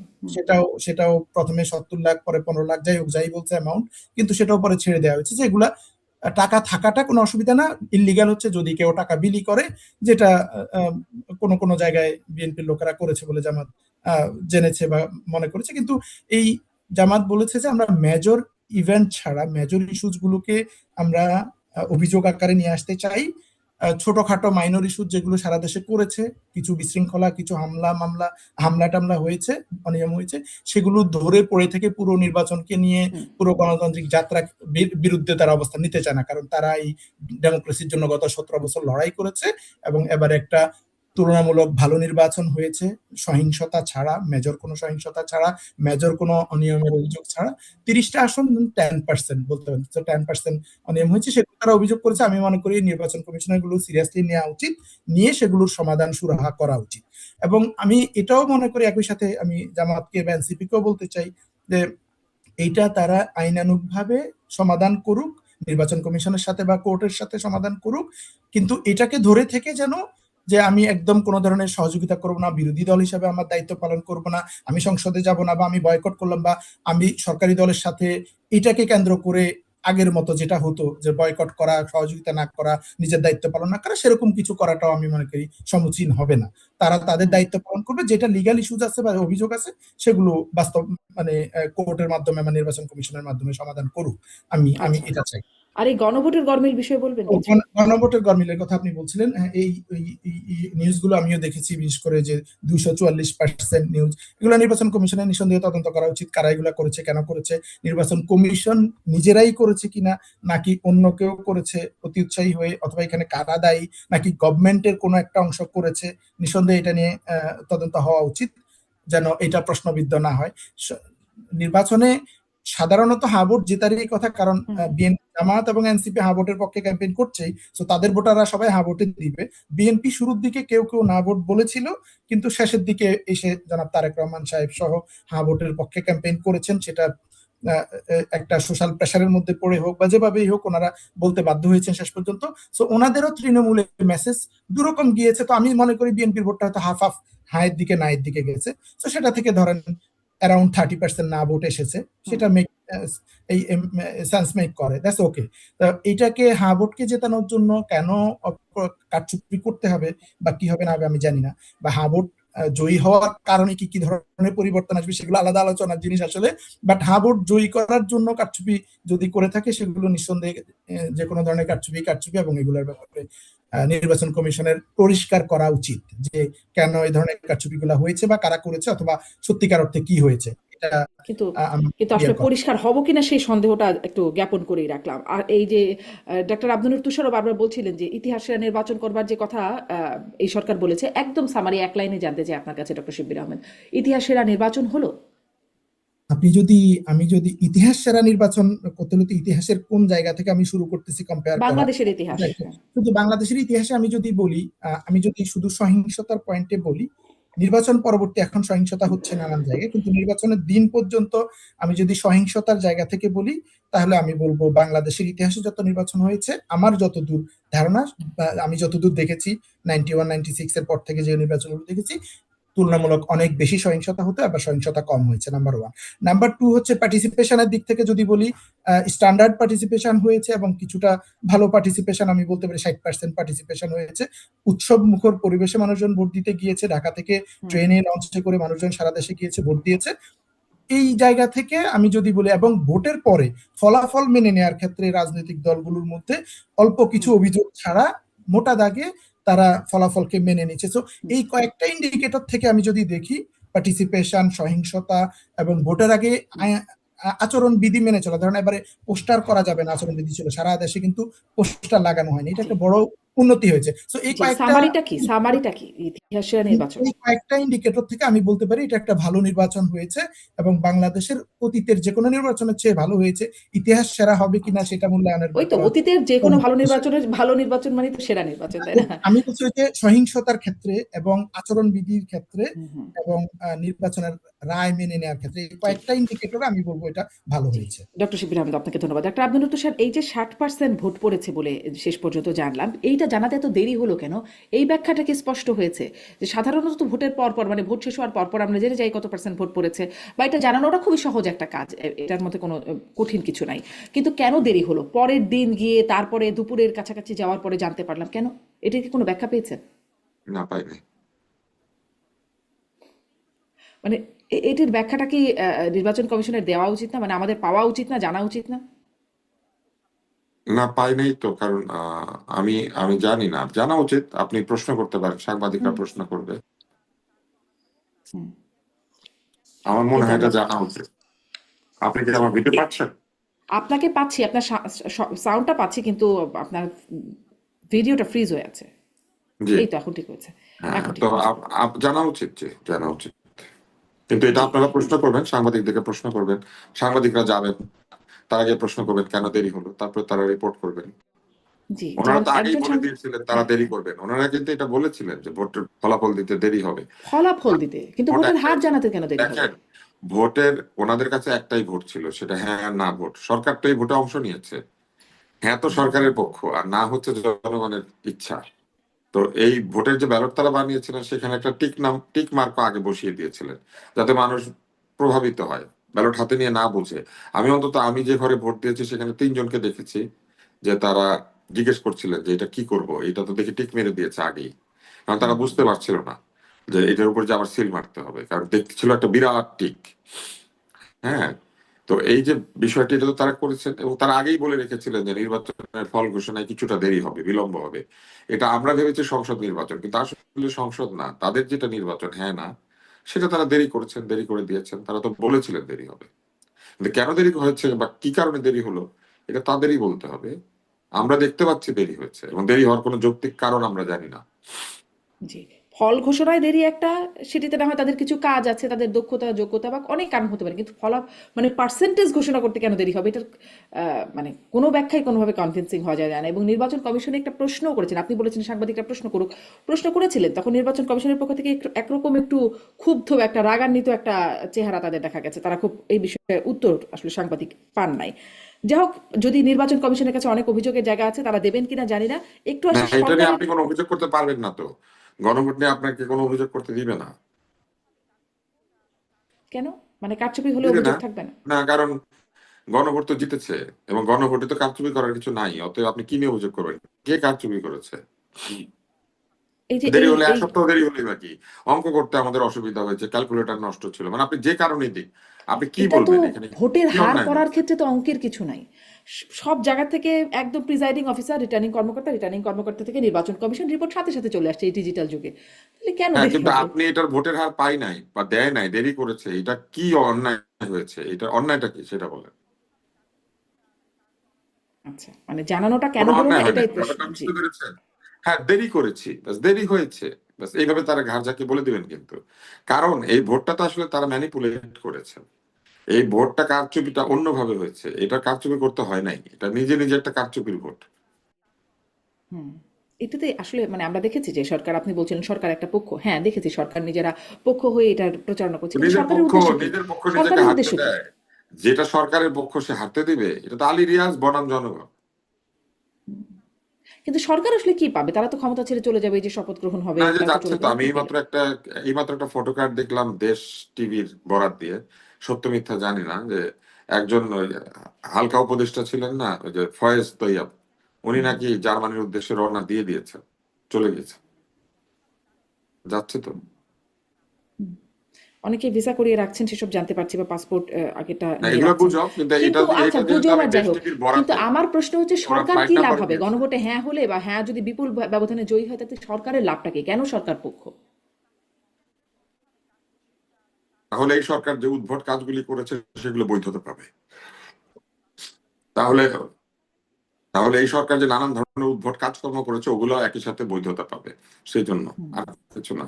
সেটাও প্রথমে 70 লাখ, পরে 15 লাখ, যাই হোক যাই বলছে অ্যামাউন্ট, কিন্তু সেটাও পরে ছেড়ে দেওয়া হয়েছে। যে এগুলা টাকা থাকাটা কোনো অসুবিধা না, ইলিগাল হচ্ছে যদি কেউ টাকা বিলি করে, যেটা কোনো কোনো জায়গায় বিএনপির লোকেরা করেছে বলে জামাত জেনেছে বা মনে করেছে। কিন্তু এই জামাত বলেছে যে আমরা মেজর ইভেন্ট ছাড়া মেজর ইস্যুস গুলোকে আমরা অভিযোগ আকারে নিয়ে আসতে চাই। ছোটখাটো মাইনর ইস্যু যেগুলো সারা দেশে করেছে, কিছু বিশৃঙ্খলা, কিছু হামলা টামলা হয়েছে, অনিয়ম হয়েছে, সেগুলো ধরে পড়ে থেকে পুরো নির্বাচনকে নিয়ে, হুম। পুরো গণতান্ত্রিক যাত্রা বিরুদ্ধে তারা অবস্থান নিতে চায় না, কারণ তারা এই ডেমোক্রেসির জন্য গত 17 বছর লড়াই করেছে, এবং এবার একটা তুলনামূলক ভালো নির্বাচন হয়েছে, সহিংসতা ছাড়া, মেজর কোনো সহিংসতা ছাড়া, মেজর কোনো অনিয়মের অভিযোগ ছাড়া। 30টা আসন 10% বলতে পারেন, 10% অনিয়ম হয়েছে, সেগুলো তারা অভিযোগ করেছে। আমি মনে করি নির্বাচন কমিশনের গুলো সিরিয়াসলি নেওয়া উচিত, নিয়ে সেগুলোর সমাধান সুরাহা করা উচিত। এবং আমি এটাও মনে করি, একই সাথে আমি জামাতকে বা এনসিপি কেও বলতে চাই যে এইটা তারা আইনানুগভাবে সমাধান করুক, নির্বাচন কমিশনের সাথে বা কোর্টের সাথে সমাধান করুক, কিন্তু এটাকে ধরে থেকে যেন, যে আমি একদম কোনো ধরনের সহযোগিতা করব না, বিরোধী দল হিসেবে আমার দায়িত্ব পালন করব না, আমি সংসদে যাব না, বা আমি বয়কট করলাম, বা আমি সরকারি দলের সাথে, এটাকে কেন্দ্র করে আগের মতো যেটা হতো, যে বয়কট করা, সহযোগিতা না করা, নিজের দায়িত্ব পালন না করা, সেরকম কিছু করাটাও আমি মনে করি সমীচীন হবে না। তারা তাদের দায়িত্ব পালন করবে, যেটা লিগ্যাল ইস্যুজ আছে বা অভিযোগ আছে, সেগুলো বাস্তব মানে কোর্টের মাধ্যমে বা নির্বাচন কমিশনের মাধ্যমে সমাধান করুক। আমি আচ্ছা, এটা চাই। আর এই গণভোটের গরমিল বিষয়ে বলবেন ও, কিছু? গণভোটের গরমিলের কথা আপনি বলছিলেন, হ্যাঁ, এই নিউজগুলো আমিও দেখেছি, বিশেষ করে যে 244% নিউজ, এগুলো নির্বাচন কমিশনের নিঃসন্দেহে তদন্ত করা উচিত, কারা এগুলো করেছে, কেন করেছে, নির্বাচন কমিশন নিজেরাই করেছে কিনা, নাকি অন্য কেউ করেছে অতি উৎসাহী হয়ে, অথবা এখানে কারা দায়ী, নাকি গভর্নমেন্টের কোনো একটা অংশ করেছে। নিঃসন্দেহে এটা নিয়ে তদন্ত হওয়া উচিত, যেন এটা প্রশ্নবিদ্ধ না হয়। নির্বাচনে সাধারণত হা ভোট জেতারই কথা, কারণ বিএনপি, জামায়াত এবং এনসিপি হা ভোটের পক্ষে ক্যাম্পেইন করছেই, তো তাদের ভোটাররা সবাই হা ভোটে দিবে। বিএনপি শুরুর দিকে কেউ কেউ না ভোট বলেছিল, কিন্তু শেষের দিকে এসে জনাব তারেক রহমান সাহেব সহ হা ভোটের পক্ষে ক্যাম্পেইন করেছেন। সেটা একটা সোশ্যাল প্রেশারের মধ্যে পড়ে হোক বা যেভাবেই হোক, ওনারা বলতে বাধ্য হয়েছেন শেষ পর্যন্ত। সো ওনাদেরও তৃণমূলের মেসেজ দুরকম গিয়েছে। তো আমি মনে করি বিএনপির ভোটটা হয়তো হাফ হাফ, হায়ের দিকে নায়ের দিকে গেছে। তো সেটা থেকে ধরেন অ্যারাউন্ড 30% না ভোট এসেছে, সেটা মেক এই সেন্স মেক করে, দ্যাটস ওকে। এইটাকে হা ভোটকে জেতানোর জন্য কেন কারচুপি করতে হবে বা কি হবে না হবে আমি জানি না, বা হা ভোট জয়ী হওয়ার কারণে কি কি ধরনের পরিবর্তন আসবে সেগুলো আলাদা আলোচনার জিনিস আসলে। বাট হা ভোট জয়ী করার জন্য কারচুপি যদি করে থাকে, সেগুলো নিঃসন্দেহে যে কোনো ধরনের কারচুপি কারচুপি, এবং এগুলোর ব্যাপারে নির্বাচন কমিশনের পরিষ্কার করা উচিত যে কেন এই ধরনের কারচুপিগুলো হয়েছে বা কারা করেছে, অথবা সত্যিকার অর্থে কি হয়েছে। এটা কিন্তু আমি কিন্তু আসলে ক্লিয়ার করা। পরিষ্কার হব কিনা সেই সন্দেহটা একটু জ্ঞাপন করেই রাখলাম। আর এই যে ডক্টর আব্দুল তুষারও বারবার বলছিলেন যে ইতিহাসের নির্বাচন করবার যে কথা এই সরকার বলেছে, একদম সামারি এক লাইনে জানতে চাই আপনার কাছে ডক্টর শিব্বির আহমেদ, ইতিহাসেরা নির্বাচন হলো? আপনি যদি, আমি যদি ইতিহাস সেরা নির্বাচন করতে হলে তো ইতিহাসের কোন জায়গা থেকে আমি শুরু করতেছি কম্পেয়ার করা। বাংলাদেশের ইতিহাস। শুধু বাংলাদেশের ইতিহাসে আমি যদি বলি, আমি যদি শুধু সহিংসতার পয়েন্টে বলি, নির্বাচন পরবর্তী এখন সহিংসতা হচ্ছে নানান জায়গায়, কিন্তু নির্বাচনের দিন পর্যন্ত আমি যদি সহিংসতার জায়গা থেকে বলি, তাহলে আমি বলবো বাংলাদেশের ইতিহাসে যত নির্বাচন হয়েছে, আমার যতদূর ধারণা, আমি যতদূর দেখেছি 91-96 এর পর থেকে যে নির্বাচনগুলো দেখেছি, তুলনামূলক অনেক বেশি সহিংসতা হতো, আবার সহিংসতা কম হয়েছে, নাম্বার ওয়ান। নাম্বার টু হচ্ছে পার্টিসিপেশনের দিক থেকে যদি বলি, স্ট্যান্ডার্ড পার্টিসিপেশন হয়েছে, এবং কিছুটা ভালো পার্টিসিপেশন, আমি বলতে পারি 60% পার্টিসিপেশন হয়েছে। উৎসব মুখর পরিবেশে মানুষজন ভোট দিতে গিয়েছে, ঢাকা থেকে ট্রেনে লঞ্চে করে মানুষজন সারা দেশে গিয়েছে, ভোট দিয়েছে। এই জায়গা থেকে আমি যদি বলি, এবং ভোটের পরে ফলাফল মেনে নেওয়ার ক্ষেত্রে রাজনৈতিক দলগুলোর মধ্যে অল্প কিছু অভিযোগ ছাড়া মোটা দাগে তারা ফলাফলকে মেনে নিচ্ছে। তো এই কয়েকটা ইন্ডিকেটর থেকে আমি যদি দেখি, পার্টিসিপেশন, সহিংসতা, এবং ভোটের আগে আচরণ বিধি মেনে চলা, ধরেন এবারে পোস্টার করা যাবে না, আচরণ বিধি ছিল, সারা দেশে কিন্তু পোস্টার লাগানো হয়নি, এটা একটা বড় উন্নতি হয়েছে। তো এই কয়েকটা সামারিটা কি ইতিহাসের নির্বাচন? এই কয়েকটা ইন্ডিকেটর থেকে আমি বলতে পারি এটা একটা ভালো নির্বাচন হয়েছে, এবং বাংলাদেশের অতীতের যে কোনো নির্বাচনের চেয়ে ভালো হয়েছে। ইতিহাস সেরা হবে কিনা সেটা মূল্যায়নের ওই তো, ব্যাপার। অতীতের যে কোনো ভালো নির্বাচন মানে তো সেরা নির্বাচন, তাই না? আমি বলছি যে সহিংসতার ক্ষেত্রে এবং আচরণ বিধির ক্ষেত্রে এবং নির্বাচনের রায় মেনে নেওয়ার ক্ষেত্রে, এই কয়েকটা ইন্ডিকেটর আমি বলবো এটা ভালো হয়েছে। ডক্টর শিবির আহমেদ, আপনাকে ধন্যবাদ। ডক্টর আব্দুল তুষার, এই যে 60% ভোট পড়েছে বলে শেষ পর্যন্ত জানলাম, এইটা জানাতে এত দেরি হলো কেন? এই ব্যাখ্যাটা কি স্পষ্ট হয়েছে যে সাধারণত ভোটের পরপর, মানে ভোট শেষ হওয়ার পরপর আমরা জেনে যাই কত পার্সেন্ট ভোট পড়েছে, বা এটা জানানোটা খুবই সহজ একটা কাজ, এটার মধ্যে কোনো কঠিন কিছু নাই। কিন্তু কেন দেরি হলো? পরের দিন গিয়ে তারপরে দুপুরের কাছাকাছি যাওয়ার পরে জানতে পারলাম, কেন? এটার কি কোনো ব্যাখ্যা পেয়েছেন? না, পাইনি। মানে এটির ব্যাখ্যাটা কি নির্বাচন কমিশনের দেওয়া উচিত না? মানে আমাদের পাওয়া উচিত না, জানা উচিত না? না, পাই নাই তো, কারণ আমি আমি জানি না, জানা উচিত। আপনি প্রশ্ন করতে পারেন, সাংবাদিকরা প্রশ্ন করবে, আমার মনে হয় এটা জানা উচিত। আপনি কি আমার ভিডিও পাচ্ছেন? আপনাকে পাচ্ছি, আপনার সাউন্ডটা পাচ্ছি, কিন্তু আপনার ভিডিওটা ফ্রিজ হয়ে আছে। জি, এই তো এখন ঠিক হয়েছে। হ্যাঁ, এখন ঠিক তো হয়েছে। জানা উচিত, যে জানা উচিত। কিন্তু এটা আপনারা প্রশ্ন করবেন, সাংবাদিকদেরকে প্রশ্ন করবেন, সাংবাদিকরা যাবেন, তার আগে প্রশ্ন করবেন কেন দেরি হলো, তারপর তারা রিপোর্ট করবেন। জি, ওনারা তো আগেই একজন বলে দিয়েছিলেন তারা দেরি করবেন, ওনারা কিন্তু এটা বলেছিলেন যে ভোটের ফলাফল দিতে দেরি হবে। ফলাফল দিতে, কিন্তু ভোট ভোটের হার একটাই, জানাতে কেন দেরি হবে? দেখেন, ভোটের ওনাদের কাছে একটাই ভোট ছিল, সেটা হ্যাঁ আর না ভোট। সরকার তো এই ভোটে অংশ নিয়েছে, হ্যাঁ তো সরকারের পক্ষ, আর না হচ্ছে জনগণের ইচ্ছা। তো এই ভোটের যে ব্যালট তারা বানিয়েছিলেন, সেখানে একটা টিক মার্ক আগে বসিয়ে দিয়েছিলেন, যাতে মানুষ প্রভাবিত হয়, ব্যালট হাতে নিয়ে না বুঝে। আমি যে ঘরে ভোট দিয়েছি সেখানে 3 জনকে দেখেছি যে তারা জিজ্ঞেস করছিলেন যে এটা কি করব, এটা তো দেখি টিক মেরে দিয়েছে আগেই, কারণ তারা বুঝতে পারছিল না যে এটার উপর যে আবার সিল মারতে হবে, কারণ দেখছিল একটা বিরাট টিক। হ্যাঁ, তো তো এই যে বিষয়টি, এটা তো তারা করেছেন এবং তারা আগেই বলে রেখেছিলেন যে নির্বাচনের ফল ঘোষণায় কিছুটা দেরি হবে, বিলম্ব হবে। এটা আমরা ভেবেছি সংসদ নির্বাচন, কিন্তু আসলে সংসদ না, তাদের যেটা নির্বাচন, হ্যাঁ না, সেটা তারা দেরি করেছেন, দেরি করে দিয়েছেন। তারা তো বলেছিলেন দেরি হবে, কিন্তু কেন দেরি হয়েছে বা কি কারণে দেরি হলো এটা তাদেরই বলতে হবে। আমরা দেখতে পাচ্ছি দেরি হয়েছে, এবং দেরি হওয়ার কোনো যৌক্তিক কারণ আমরা জানি না। জি। ফল ঘোষণায় দেরি একটা, সেটিতে না হয় তাদের কিছু কাজ আছে, তাদের দক্ষতা, যোগ্যতা বা অনেক কারণ হতে পারে। কিন্তু মানে পার্সেন্টেজ ঘোষণা করতে কেন দেরি হবে? এটার মানে কোনো ব্যাখ্যাই কোনোভাবে কনভিন্সিং হওয়া যায় না। এবং নির্বাচন কমিশনে একটা প্রশ্নও করেছেন। আপনি বলেছেন সাংবাদিকরা প্রশ্ন করুক। প্রশ্ন করেছিলেন। তখন নির্বাচন কমিশনের পক্ষ থেকে একরকম একটু ক্ষুব্ধ, একটা রাগান্বিত একটা চেহারা তাদের দেখা গেছে। তারা খুব এই বিষয়ে উত্তর আসলে সাংবাদিক পান নাই। যাই হোক, যদি নির্বাচন কমিশনের কাছে অনেক অভিযোগের জায়গা আছে, তারা দেবেন কিনা জানি না। একটু না, আসলে এটা নিয়ে সরকারের আপনি কোনো অভিযোগ করতে পারবেন না তো। গণভোট নিয়ে আপনাকে কোনো অভিযোগ করতে দিবে না। কেন? মানে কারচুপি হলে দিবে না। অভিযোগ থাকবে না? না, কারণ গণভোট তো জিতেছে, এবং গণভোটে তো কারচুপি করার কিছু নাই। অতএব আপনি কি নিয়ে অভিযোগ করবেন? কে কারচুপি করেছে? এই যে দেরি এই হলে, এক এই সপ্তাহ দেরি হলেই বাকি। অঙ্ক করতে আমাদের অসুবিধা হয়েছে, ক্যালকুলেটর নষ্ট ছিল, মানে আপনি যে কারণে দিক, আপনি কি এটা তো বলবেন এখানে? ভোটের কি হার অন্যায় করার হয়েছে? ক্ষেত্রে তো অঙ্কের কিছু নাই। সব জায়গা থেকে একদম প্রিজাইডিং অফিসার, রিটার্নিং কর্মকর্তা থেকে নির্বাচন কমিশন রিপোর্ট সাথে সাথে চলে আসছে এই ডিজিটাল যুগে। তাহলে কেন হ্যাঁ, দেরি কিন্তু হবে? আপনি এটার ভোটের হার পাই নাই বা দেয় নাই, দেরি করেছে, এটা কি অন্যায় হয়েছে? এটা অন্যায়টা কি সেটা বলেন। আচ্ছা, মানে জানানোটা কেন কোনো হলো না অন্যায় হয় নাই, এটাই প্রশ্ন। ব্যাপারটা জি। বুঝতে পেরেছেন? হ্যাঁ, দেরি করেছি, ব্যাস দেরি হয়েছে, ব্যাস এইভাবে তারা ঘাড় ঝাঁকিয়ে বলে দিবেন কিন্তু। কারণ এই ভোটটা তো আসলে তারা ম্যানিপুলেট করেছে। এই ভোটটা কারচুপিটা অন্যভাবে হয়েছে, এটা কারচুপি করতে হয় নাই, এটা নিজে নিজে একটা কারচুপির ভোট। হুম। এটাতে আসলে মানে আমরা দেখেছি যে সরকার, আপনি বলছিলেন সরকার একটা পক্ষ, হ্যাঁ দেখেছি সরকার নিজেরা পক্ষ হয়ে এটার প্রচারণা করছে, কিন্তু নিজের সরকারের পক্ষ, উদ্দেশ্য কি? নিজের পক্ষ নিজেকে সরকারের হারতে উদ্দেশ্য কি? দেয়? যেটা সরকারের পক্ষ সে হারতে দিবে? এটা তো আলী রিয়াজ বনাম জনগণ। কিন্তু সরকার আসলে কি পাবে? তারা তো ক্ষমতা ছেড়ে চলে যাবে, এই যে শপথ গ্রহণ হবে, না, যে তারা তো যাচ্ছে চলে তো। যাবে, আমি কি পেলে? এইমাত্র একটা ফটো কার্ড দেখলাম দেশ টিভির বরাত দিয়ে, সত্য মিথ্যা জানি না, যে একজন ওই হালকা উপদেষ্টা ছিলেন না, ওই যে ফয়েজ তৈয়ব, উনি নাকি জার্মানির উদ্দেশ্যে রওনা দিয়ে দিয়েছেন, চলে গেছে, যাচ্ছে তো। অনেকে ভিসা করিয়ে রাখছেন সেসব জানতে পারছি, বা পাসপোর্ট আগেটা না, নিয়ে এগুলো রাখছেন। গুজব, কিন্তু এটা কিন্তু আচ্ছা, এটা যেহেতু গুজব আমি আর যাই দেশ হোক, টিভির কিন্তু বরাতে, আমার প্রশ্ন হচ্ছে ওরা সরকার ফ্লাইট কি লাভ নাম্বার হবে দিয়েছে। গণভোটে হ্যাঁ হলে, বা হ্যাঁ যদি বিপুল ব্যবধানে জয়ী হয়, তাতে সরকারের লাভটা কি? কেন সরকার পক্ষ? তাহলে এই সরকার যে উদ্ভট কাজগুলি করেছে সেগুলো বৈধতা পাবে। তাহলে তাহলে এই সরকার যে নানান ধরনের উদ্ভট কাজকর্ম করেছে ওগুলো একই সাথে বৈধতা পাবে, সেই জন্য, হুম, আর কিছু না।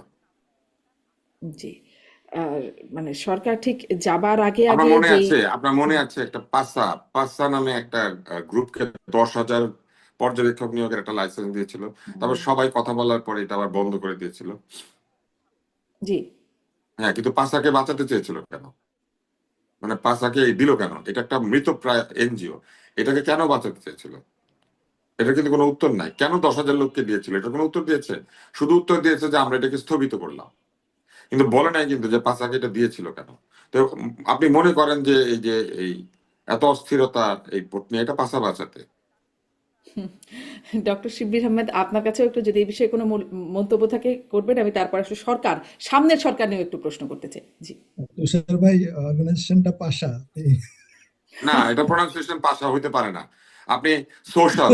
জি। আর মানে সরকার ঠিক যাবার আগে আপনার আগে মনে যেই আছে, আপনার মনে আছে একটা পাসা পাসা নামে একটা গ্রুপকে 10,000 পর্যবেক্ষক নিয়োগের একটা লাইসেন্স দিয়েছিল। তারপর সবাই কথা বলার পরে এটা আবার বন্ধ করে দিয়েছিল। জি। হ্যাঁ, কিন্তু পাসাকে বাঁচাতে চেয়েছিল কেন? মানে পাসাকে দিল কেন? এটা একটা মৃতপ্রায় এনজিও, এটাকে কেন বাঁচাতে চেয়েছিল? এটা কিন্তু কোনো উত্তর নাই। কেন 10,000 লোককে দিয়েছিল, এটা কোনো উত্তর দিয়েছে? শুধু উত্তর দিয়েছে যে আমরা এটাকে স্থগিত করলাম, কিন্তু বলে নাই কিন্তু যে পাসাকে এটা দিয়েছিল কেন। তো আপনি মনে করেন যে এই এত অস্থিরতা এই ভোট নিয়ে, এটা পাসা বাঁচাতে? ডক্টর শিব্বির আহমেদ, আপনার কাছেও একটু যদি এই বিষয়ে কোনো মন্তব্য থাকে করবেন, আমি তারপর আসলে সরকার, সামনের সরকার নিয়েও একটু প্রশ্ন করতে চাই। জি। তুষার ভাই, অর্গানাইজেশনটা পাশা। না, এটা প্রনাউন্সিয়েশন পাসা হইতে পারে না। আপনি সোশ্যাল,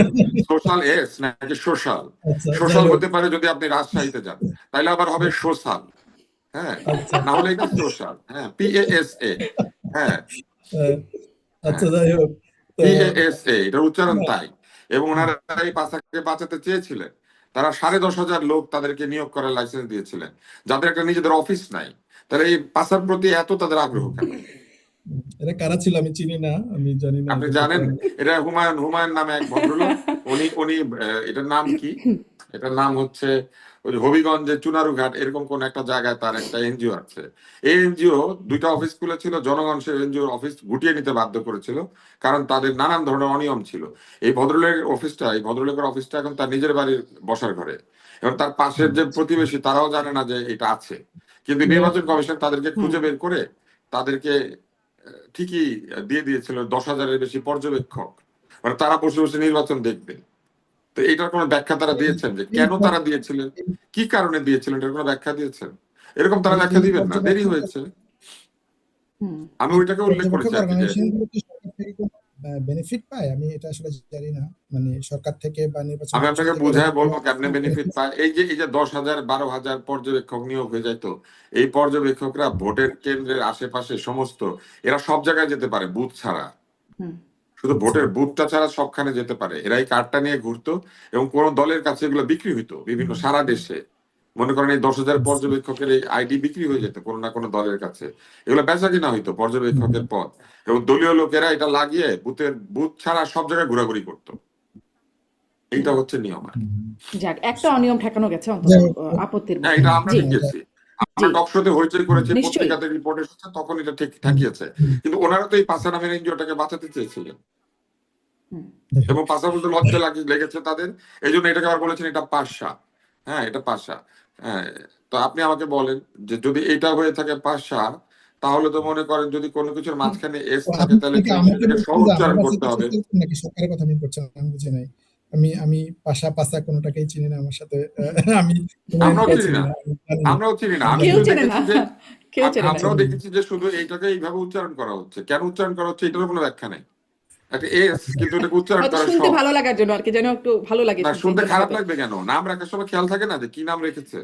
সোশ্যাল এস নাকি সোশ্যাল? আচ্ছা, যাই সোশ্যাল হোক। হতে পারে যদি আপনি রাজশাহীতে যান, তাইলে আবার হবে সোশ্যাল। হ্যাঁ, আচ্ছা। না হলে এটা সোশ্যাল। হ্যাঁ, PASA। হ্যাঁ, আহ, হ্যাঁ, আচ্ছা, যাই হোক। তো PASA, এটার উচ্চারণ না, তাই। এবং ওনারা এই পাসাকে বাঁচাতে চেয়েছিলেন। তারা 10,500 লোক তাদেরকে নিয়োগ করার লাইসেন্স দিয়েছিলেন, যাদের একটা নিজেদের অফিস নাই। তাহলে এই পাসার প্রতি এত তাদের আগ্রহ কেন? এটা কারা ছিল আমি চিনি না, আমি জানি না আপনি এটা জানেন, কোথায়। এটা হুমায়ুন, হুমায়ুন নামে এক ভদ্রলোক। উনি উনি এটার নাম কি? এটার নাম হচ্ছে ওই হবিগঞ্জে চুনারুঘাট এরকম কোন একটা জায়গায় তার একটা এনজিও আছে। এই এনজিও 2টা অফিস খুলেছিল, জনগণ সেই এনজিওর অফিস গুটিয়ে নিতে বাধ্য করেছিল, কারণ তাদের নানান ধরনের অনিয়ম ছিল। এই ভদ্রলোকের অফিসটা এখন তার নিজের বাড়ির বসার ঘরে, এবং তার পাশের যে প্রতিবেশী তারাও জানে না যে এটা আছে। কিন্তু নির্বাচন কমিশন তাদেরকে হুম। খুঁজে বের করে তাদেরকে ঠিকই দিয়ে দিয়েছিল 10,000-এর বেশি পর্যবেক্ষক, মানে তারা বসে বসে নির্বাচন দেখবে। তো এটার কোনো ব্যাখ্যা তারা দিয়েছেন যে এই কেন তারা দিয়েছিলেন, কি কারণে দিয়েছিলেন, এটার কোনো ব্যাখ্যা দিয়েছেন? এরকম তারা এই ব্যাখ্যা দিবেন না, দেরি পর্যবেক্ষক, হয়েছে। হুম। আমি ওইটাকে উল্লেখ পর্যবেক্ষক করেছি আর কি, যে অর্গানাইজেশন গুলো কি সরকার থেকে কোনো বেনিফিট পায়? আমি এটা আসলে জানি না, মানে সরকার থেকে বা নির্বাচন আমি কমিশন আপনাকে থেকে বুঝায় এরকম কোনো বলবো কেমনে বেনিফিট benefit? পায়। এই যে 10,000 12,000 পর্যবেক্ষক নিয়োগ হয়ে যায়, তো এই পর্যবেক্ষকরা ভোটের কেন্দ্রের আশেপাশে সমস্ত, এরা সব জায়গায় যেতে পারে বুথ ছাড়া, হুম। শুধু আচ্ছা। ভোটের বুথটা ছাড়া সবখানে যেতে পারে। এরা এই কার্ডটা নিয়ে ঘুরতো এবং কোন দলের কাছে এগুলো বিক্রি হইতো বিভিন্ন সারা দেশে। মনে করেন এই 10,000 আচ্ছা। পর্যবেক্ষকের এই আইডি বিক্রি হয়ে যেত কোনো না কোনো দলের কাছে, এগুলো বেচা কিনা হইতো হুম। পর্যবেক্ষকের পদ, এবং দলীয় লোকেরা এটা লাগিয়ে বুথ ছাড়া সব জায়গায় ঘোরাঘুরি করতো। এইটা হুম। হচ্ছে নিয়ম আর কি। যাক, একটা অনিয়ম ঠেকানো গেছে অন্তত যাই হোক, আপত্তির হ্যাঁ, মুখে। এটা হুম, আমরা জি, এটা ঠেকিয়েছি। আমরা জি, টক শোতে হইচই করেছি, নিশ্চয়ই। পত্রিকাতে রিপোর্ট এসেছে, তখন এটা হুম, ঠেকিয়েছে। হুম, কিন্তু ওনারা তো এই পাশা নামের এনজিওটাকে বাঁচাতে চেয়েছিলেন, হুম। যাই হোক। এবং পাশা বলতে লজ্জা লেগেছে তাদের, এই জন্য এটাকে আবার বলেছেন এটা পাশা। হ্যাঁ, এটা পাশা। হ্যাঁ, তো আপনি আমাকে বলেন যে যদি এটা হয়ে থাকে পাশা, তাহলে তো মনে করেন যদি কোনো কিছুর মাঝখানে এস তো থাকে, আপনি তাহলে কি আমাকে সেটাকে সহ বলছেন যে আমার উচ্চারণ করতে বাসাতে হবে। চেয়েছেন নাকি সরকারের কথা মিন করছেন? আমি বুঝি নাই। আমি পাশা পাশা কোনোটাকেই চিনি না আমার সাথে। আমি আমরাও হুমায়ুনকেও চিনি চিনি না, না, আমি জানি না। আমরাও চিনি না। আমি আমি জানি কেউ শুধু না। চেনে না, দেখেছি যে কেউ চেনে না আমরাও এটা। জানি না। দেখেছি যে শুধু এইটাকে এইভাবে উচ্চারণ করা হচ্ছে। কেন উচ্চারণ করা হচ্ছে এটারও কোনো ব্যাখ্যা নেই। একটা এস, আচ্ছা। কিন্তু এটাকে উচ্চারণ হয়তো করা স। শুনতে ভালো লাগার জন্য আর কি, যেন একটু ভালো লাগে না, শুনতে, এই শুনতে জন্য খারাপ হয়তো। লাগবে কেন? নাম রাখার সময় খেয়াল থাকে না যে কি নাম রেখেছে?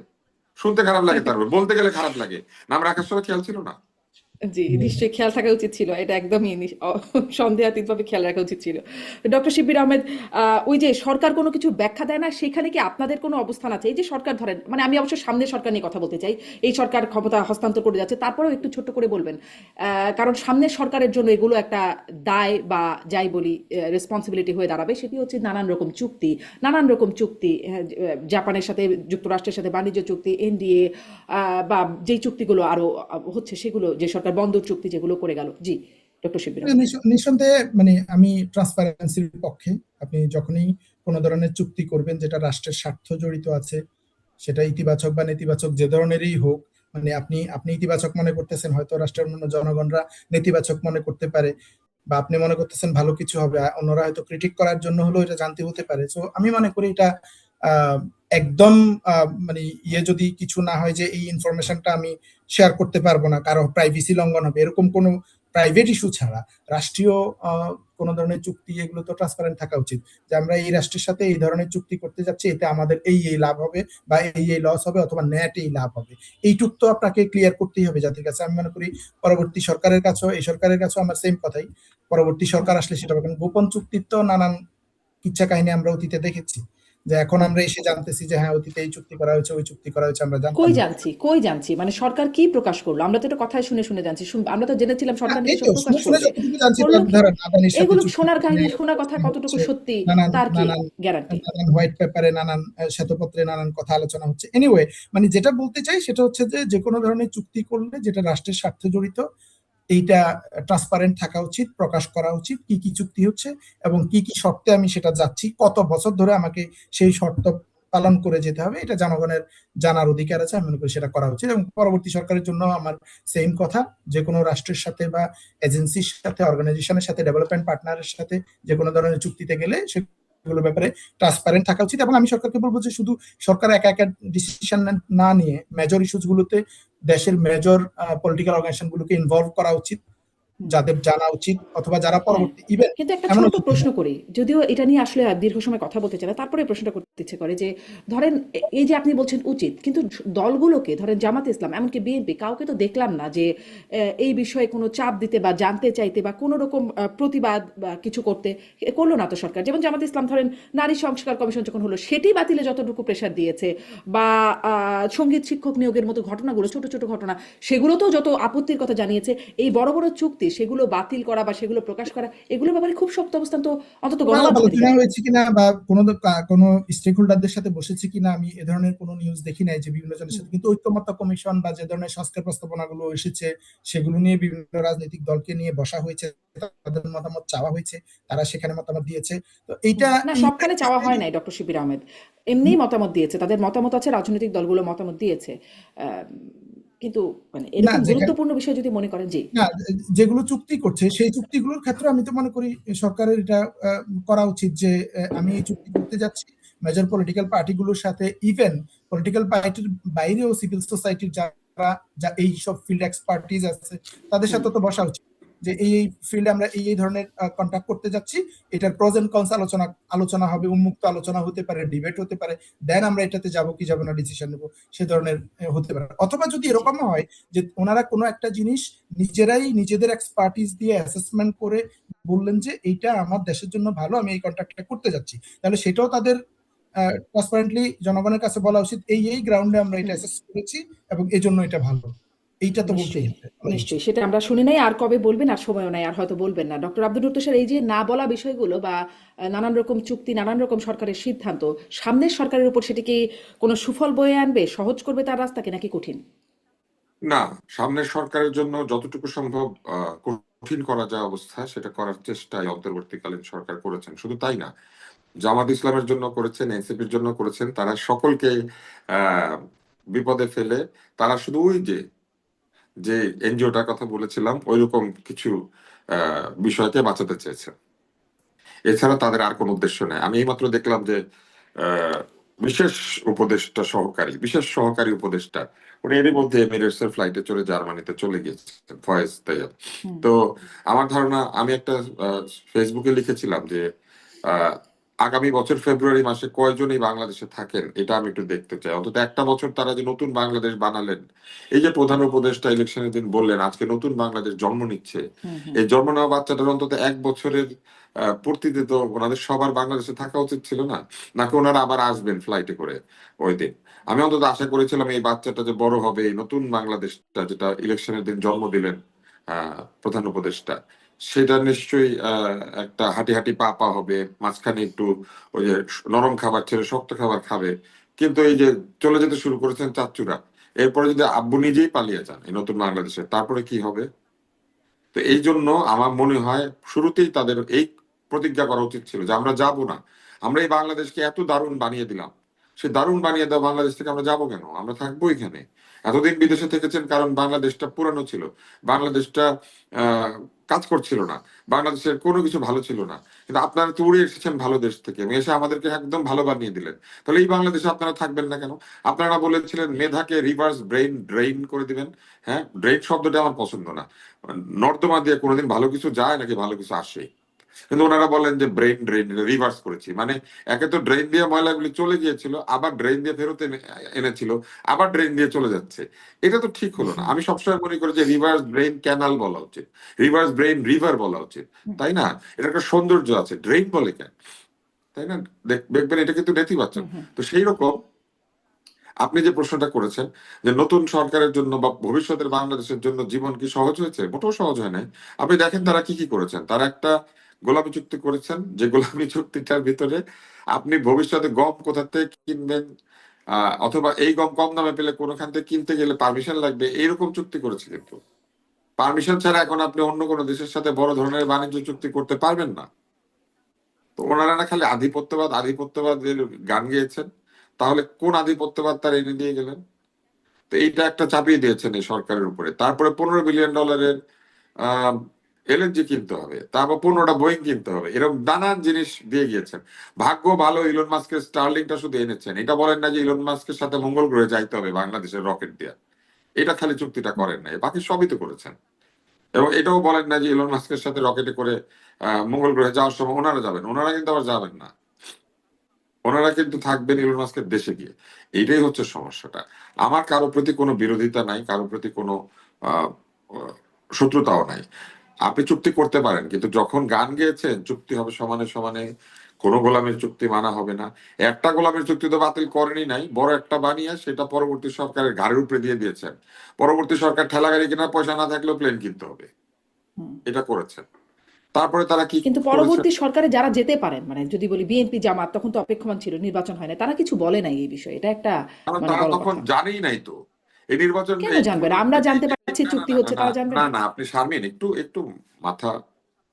শুনতে খারাপ লাগে, তারপর বলতে গেলে খারাপ লাগে। নাম রাখার সময় খেয়াল ছিল না? জি, হুম। নিশ্চয়ই খেয়াল থাকা উচিত ছিল। এটা একদমই সন্দেহাতীতভাবে খেয়াল রাখা উচিত ছিল। ডক্টর শিব্বির আহমেদ, ওই যে সরকার কোনো কিছুর ব্যাখ্যা দেয় না, সেখানে কি আপনাদের কোনো অবস্থান আছে? এই যে সরকার ধরেন, মানে আমি অবশ্য সামনের সরকার নিয়ে কথা বলতে চাই। এই সরকার ক্ষমতা হস্তান্তর করে যাচ্ছে। তারপরেও একটু ছোট্ট করে বলবেন। কারণ সামনের সরকারের জন্য এগুলো একটা দায় বা যাই বলি রেসপন্সিবিলিটি হয়ে দাঁড়াবে। সেটি হচ্ছে নানান রকম চুক্তি, জাপানের সাথে, যুক্তরাষ্ট্রের সাথে বাণিজ্য চুক্তি, এনডিএ, বা যেই চুক্তিগুলো আরো হচ্ছে সেগুলো, যে সরকার বন্দর চুক্তি যেগুলো করে গেল। জি, ডক্টর শিবির আহমেদ। নিঃসন্দেহে মানে আমি ট্রান্সপারেন্সির পক্ষে। আপনি যখনই কোনো ধরনের চুক্তি করবেন যেটা রাষ্ট্রের স্বার্থ জড়িত আছে, সেটা ইতিবাচক বা নেতিবাচক যে ধরনেরই হোক, মানে আপনি আপনি ইতিবাচক মনে করতেছেন, হয়তো রাষ্ট্রের অন্যান্য জনগণরা নেতিবাচক মনে করতে পারে, বা আপনি মনে করতেছেন ভালো কিছু হবে, অন্যরা হয়তো ক্রিটিক করার জন্য হলেও এটা জানতে হতে পারে। তো আমি মনে করি এটা আহ, একদম মানে যদি কিছু না হয় যে এই ইনফরমেশনটা আমি শেয়ার করতে পারবো না, কারো প্রাইভেসি লঙ্ঘন হবে, এরকম কোনো প্রাইভেট ইস্যু ছাড়া রাষ্ট্রীয় কোনো ধরনের চুক্তি, এগুলো তো ট্রান্সপারেন্ট থাকা উচিত। যে আমরা এই রাষ্ট্রের সাথে এই ধরনের চুক্তি করতে যাচ্ছি, এতে আমাদের এই লাভ হবে, বা এই লস হবে, অথবা নেট এই লাভ হবে, এইটুক তো আপনাকে ক্লিয়ার করতেই হবে জাতির কাছে। আমি মনে করি পরবর্তী সরকারের কাছেও, এই সরকারের কাছেও আমার সেম কথাই, পরবর্তী সরকার আসলে সেটা হবে। কারণ গোপন চুক্তির তো নানান কিচ্ছা কাহিনী আমরা অতীতে দেখেছি, যে এখন আমরা এসে জানতেছি যে হ্যাঁ অতীতে এই চুক্তি করা হয়েছে, ওই চুক্তি করা হয়েছে, আমরা জানতাম না। কই জানছি, মানে সরকার কি প্রকাশ করলো? আমরা তো এটা কথায় শুনে শুনে জানছি। আমরা তো জেনেছিলাম না, সরকার এই নাকি তো সব প্রকাশ শুনে শুনে করবে। যতটুকু জানছি, করলো কি? ধরেন আদানির সাথে এগুলো চুক্তি শোনার কাহিনী, নিয়ে শোনা কথা কতটুকু হচ্ছে, সত্যি, নানান তার কি নানান গ্যারান্টি? নানান হোয়াইট পেপারে, নানান শ্বেতপত্রে নানান কথা আলোচনা হচ্ছে। এনিওয়ে, মানে যেটা বলতে চাই সেটা হচ্ছে যে যে কোনো ধরনের চুক্তি করলে যেটা রাষ্ট্রের স্বার্থে জড়িত, এইটা ট্রান্সপারেন্ট থাকা উচিত, প্রকাশ করা উচিত কি কি চুক্তি হচ্ছে এবং কি কি শর্তে আমি সেটা যাচ্ছি, কত বছর ধরে আমাকে সেই শর্ত পালন করে যেতে হবে, এটা জনগণের জানার অধিকার আছে। আমি মনে করি সেটা করা উচিত। এবং পরবর্তী সরকারের জন্য আমার সেম কথা, যে কোনো রাষ্ট্রের সাথে বা এজেন্সির সাথে, অর্গানাইজেশনের সাথে, ডেভেলপমেন্ট পার্টনারের সাথে যে কোনো ধরনের চুক্তিতে গেলে সেগুলোর ব্যাপারে ট্রান্সপারেন্ট থাকা উচিত। এবং আমি সরকারকে বলবো যে শুধু সরকার একা একা ডিসিশন না নিয়ে মেজর ইস্যুস গুলোতে দেশের মেজর পলিটিক্যাল অর্গানাইজেশন গুলোকে ইনভলভ করা উচিত, হুম। যাদের জানা উচিত, অথবা যারা হ্যাঁ, পরবর্তী ইভেন কিন্তু একটা এমন ছোট প্রশ্ন করি, যদিও এটা নিয়ে আসলে দীর্ঘ সময় কথা বলতে চাই না, তারপরে প্রশ্নটা করতে ইচ্ছে করে যে ধরেন এই যে আপনি বলছেন উচিত, কিন্তু দলগুলোকে ধরেন জামাত ইসলাম এমনকি বিএনপি কাউকে তো দেখলাম না যে এই বিষয়ে কোনো চাপ দিতে বা জানতে চাইতে বা কোনো রকম প্রতিবাদ বা কিছু করতে। করলো না তো সরকার। যেমন জামাত ইসলাম ধরেন নারী সংস্কার কমিশন যখন হলো সেটি বাতিলে যতটুকু প্রেশার দিয়েছে, বা সঙ্গীত শিক্ষক নিয়োগের মতো ঘটনাগুলো, ছোট ছোট ঘটনা, সেগুলোতেও যত আপত্তির কথা জানিয়েছে। এই বড় বড় চুক্তি সেগুলো বাতিল করা বা সেগুলো প্রকাশ করা, এগুলোর ব্যাপারে খুব শক্ত অবস্থান তো অন্তত গণমাধ্যমের আলোচনা দিকে। হয়েছে কিনা, বা কোনো স্টেক হোল্ডারদের সাথে বসেছে কিনা, আমি এ ধরনের কোনো নিউজ দেখি নাই যে বিভিন্ন জনের সাথে। কিন্তু ঐক্যমত্য কমিশন বা যে ধরনের সংস্কার প্রস্তাবনাগুলো এসেছে, সেগুলো নিয়ে বিভিন্ন রাজনৈতিক দলকে নিয়ে বসা হয়েছে, তাদের মতামত চাওয়া হয়েছে, তারা সেখানে মতামত দিয়েছে। তো এইটা না, এই সবখানে চাওয়া প্র্যাকটিসটাই, হয় নাই ডক্টর শিবির আহমেদ। এমনিই মতামত দিয়েছে, তাদের মতামত আছে, রাজনৈতিক দলগুলো মতামত দিয়েছে। আহ, কিন্তু মানে না এরকম যেখানে, গুরুত্বপূর্ণ বিষয় যদি মনে করেন। জি। না যেগুলো চুক্তি করছে সেই চুক্তিগুলোর ক্ষেত্রে আমি তো মনে করি সরকারের এটা করা উচিত যে আমি এই চুক্তি করতে যাচ্ছি মেজর পলিটিক্যাল পার্টিগুলোর সাথে, ইভেন পলিটিক্যাল পার্টির বাইরেও সিভিল সোসাইটির যা এই সব ফিল্ড এক্সপার্টিজ আছে তাদের সাথে তো বসা উচিত, যে এই ফিল্ডে আমরা এই ধরনের কন্ট্যাক্ট করতে যাচ্ছি, এটার প্রজ এন্ড কনস আলোচনা হবে, উন্মুক্ত আলোচনা হতে পারে, ডিবেট হতে পারে, দেন আমরা এটাতে যাব কি যাব না ডিসিশন নেব, সে ধরনের হতে পারে। অথবা যদি এরকম হয় যে ওনারা কোনো একটা জিনিস নিজেরাই নিজেদের এক্সপার্টিজ দিয়ে অ্যাসেসমেন্ট করে বললেন যে এইটা আমার দেশের জন্য ভালো, আমি এই কন্ট্রাক্টটা করতে যাচ্ছি, তাহলে সেটাও তাদের ট্রান্সপারেন্টলি জনগণের কাছে বলা উচিত, এই গ্রাউন্ডে আমরা এটা অ্যাসেস করেছি এবং এই জন্য এটা ভালো। এইটা তো বলতে নিশ্চয়ই নিশ্চয়ই সেটা আমরা শুনি নাই, আর কবে বলবেন, আর সময়ও নাই, আর হয়তো বলবেন না। ডক্টর আব্দুল রুত্ত স্যার, এই যে না বলা বিষয়গুলো বা নানান রকম চুক্তি, নানান রকম সরকারের সিদ্ধান্ত, সামনের সরকারের উপর সেটি কি কোনো সুফল বয়ে আনবে, সহজ করবে তার রাস্তাকে, নাকি কঠিন? না, সামনের সরকারের জন্য যতটুকু সম্ভব কঠিন করা যায় অবস্থা, সেটা করার চেষ্টায় অন্তর্বর্তীকালীন সরকার করেছেন। শুধু তাই না, জামাত ইসলামের জন্য করেছেন, এনসিপির জন্য করেছেন। তারা সকলকে আহ বিপদে ফেলে তারা শুধু ওই যে এনজিওটার কথা বলেছিলাম ওইরকম কিছু বিষয়কে বাঁচাতে চেয়েছেন। এছাড়া তাদের আর কোনো উদ্দেশ্য নেই। আমি এইমাত্র দেখলাম যে আহ, বিশেষ সহকারী উপদেষ্টা উনি এরই মধ্যে এমিরেটস এর ফ্লাইটে চড়ে জার্মানিতে চলে গিয়েছেন, ফয়েজ তাইয়াব। তো আমার ধারণা, আমি একটা ফেসবুকে লিখেছিলাম যে আহ, আগামী বছর ফেব্রুয়ারি মাসে কয়জনই বাংলাদেশে থাকেন এটা আমি একটু দেখতে চাই। অন্তত একটা বছর তারা যে নতুন বাংলাদেশ বানালেন, এই যে প্রধান উপদেষ্টা ইলেকশনের দিন বললেন আজকে নতুন বাংলাদেশ জন্ম নিচ্ছে, এই জন্ম নেওয়া বাচ্চাটার অন্তত এক বছরের পূর্তিতে তো ওনাদের সবার বাংলাদেশে থাকা উচিত ছিল না? নাকি ওনারা আবার আসবেন ফ্লাইটে করে ওই দিন? আমি অন্তত আশা করেছিলাম এই বাচ্চাটা যে বড় হবে, এই নতুন বাংলাদেশটা যেটা ইলেকশনের দিন জন্ম দিলেন প্রধান উপদেষ্টা, সেটা নিশ্চয়ই একটা হাঁটি হাঁটি পা পা হবে, মাঝখানে একটু ওই যে নরম খাবার ছেড়ে শক্ত খাবার খাবে। কিন্তু এই যে চলে যেতে শুরু করেছেন চাচ্চুরা, এরপরে যদি আব্বু নিজেই পালিয়ে যান এই নতুন বাংলাদেশে, তারপরে কি হবে? তো এই জন্য আমার মনে হয় শুরুতেই তাদের এই প্রতিজ্ঞা করা উচিত ছিল যে আমরা যাব না। আমরা এই বাংলাদেশকে এত দারুণ বানিয়ে দিলাম, সে দারুণ বানিয়ে দেওয়া বাংলাদেশ থেকে আমরা যাবো কেন? আমরা থাকবো এখানে। এতদিন বিদেশে থেকেছেন কারণ বাংলাদেশটা পুরানো ছিল, বাংলাদেশটা আহ কাজ করছিল না, বাংলাদেশের কোনো কিছু ভালো ছিল না। কিন্তু আপনারা তো উড়ে এসেছেন ভালো দেশ থেকে, এসে আমাদেরকে একদম ভালো বানিয়ে দিলেন। তাহলে এই বাংলাদেশে আপনারা থাকবেন না কেন? আপনারা বলেছিলেন মেধাকে রিভার্স ব্রেইন ড্রেইন করে দিবেন। হ্যাঁ, ড্রেইন শব্দটা আমার পছন্দ না। নর্দমা দিয়ে কোনোদিন ভালো কিছু যায় নাকি ভালো কিছু আসে? কিন্তু ওনারা বলেন যে ব্রেন ড্রেন রিভার্স করেছি, মানে একে তো ড্রেন দিয়ে ময়লাগুলি চলে গিয়েছিল, আবার ড্রেন দিয়ে ফেরত এনেছিল, আবার ড্রেন দিয়ে চলে যাচ্ছে। এটা তো ঠিক হলো না। আমি সবসময় মনে করি যে রিভার্স ব্রেন ক্যানাল বলা উচিত, রিভার্স ব্রেন রিভার বলা উচিত, তাই না? এটা একটা সৌন্দর্য আছে, ড্রেন বলে কেন, তাই না? দেখবেন এটা কিন্তু নেতিবাচক। তো সেই রকম আপনি যে প্রশ্নটা করেছেন যে নতুন সরকারের জন্য বা ভবিষ্যতের বাংলাদেশের জন্য জীবন কি সহজ হয়েছে? মোটেও সহজ হয় নাই। আপনি দেখেন তারা কি করেছেন। তারা একটা গোলামি চুক্তি করেছেন, যে গোলামি চুক্তিটার ভিতরে আপনি ভবিষ্যতে গম কোথা থেকে কিনবেন, অথবা এই গম কম দামে পেলে কোনোখান থেকে কিনতে গেলে পারমিশন লাগবে, এইরকম চুক্তি করেছে। কিন্তু পারমিশন ছাড়া এখন আপনি অন্য কোনো দেশের সাথে বড় ধরনের বাণিজ্য চুক্তি করতে পারবেন না। তো ওনারা না খালি আধিপত্যবাদের গান গেয়েছেন, তাহলে কোন আধিপত্যবাদ তার এনে দিয়ে গেলেন? তো এইটা একটা চাপিয়ে দিয়েছেন এই সরকারের উপরে। তারপরে $15 বিলিয়ন আহ এলএনজি কিনতে হবে, তারপর 15টা বোয়িং কিনতে হবে, এরকম নানান জিনিস দিয়ে গিয়েছেন। ভাগ্য ভালো ইলন মাস্কের স্টার্লিংটা শুধু এনেছেন, এটা বলেন না যে ইলন মাস্কের সাথে মঙ্গল গ্রহে যাইতে হবে বাংলাদেশের রকেট দিয়ে। এটা খালি চুক্তিটা করেন নাই, বাকি সবই তো করেছেন। এবং এটাও বলেন না যে ইলন মাস্কের সাথে রকেটে করে মঙ্গল গ্রহে যাওয়ার সময় ওনারা যাবেন। ওনারা কিন্তু আবার যাবেন না, ওনারা কিন্তু থাকবেন ইলন মাস্কের দেশে গিয়ে। এইটাই হচ্ছে সমস্যাটা। আমার কারো প্রতি কোনো বিরোধিতা নাই, কারো প্রতি কোনো আহ, আহ, শত্রুতাও নাই। আপনি চুক্তি করতে পারেন, কিন্তু যখন গান গেয়েছেন চুক্তি হবে সমানে সমানে, কোনো গোলামের চুক্তি মানা হবে না। একটা গোলামের চুক্তি তো বাতিল করেনি নাই, বড় একটা বানিয়ে সেটা পরবর্তী সরকারের ঘাড়ের উপরে দিয়ে দিয়েছেন। পরবর্তী সরকার ঠেলা গাড়ি কেনার পয়সা না থাকলেও প্লেন কিনতে হবে, এটা করেছেন। তারপরে তারা কি কিন্তু করেছেন? পরবর্তী সরকারে যারা যেতে পারেন, মানে যদি বলি বিএনপি জামাত, তখন তো অপেক্ষমান ছিল, নির্বাচন হয় না, তারা কিছু বলে নাই এই বিষয়ে, এটা একটা কারণ মানে তারা বড় তখন কথা। জানেই নাই তো এই নির্বাচন। কেন জানবেন? আমরা জানতে পারছি চুক্তি হচ্ছে, তারা জানবে না না? না, আপনি শারমিন একটু একটু মাথা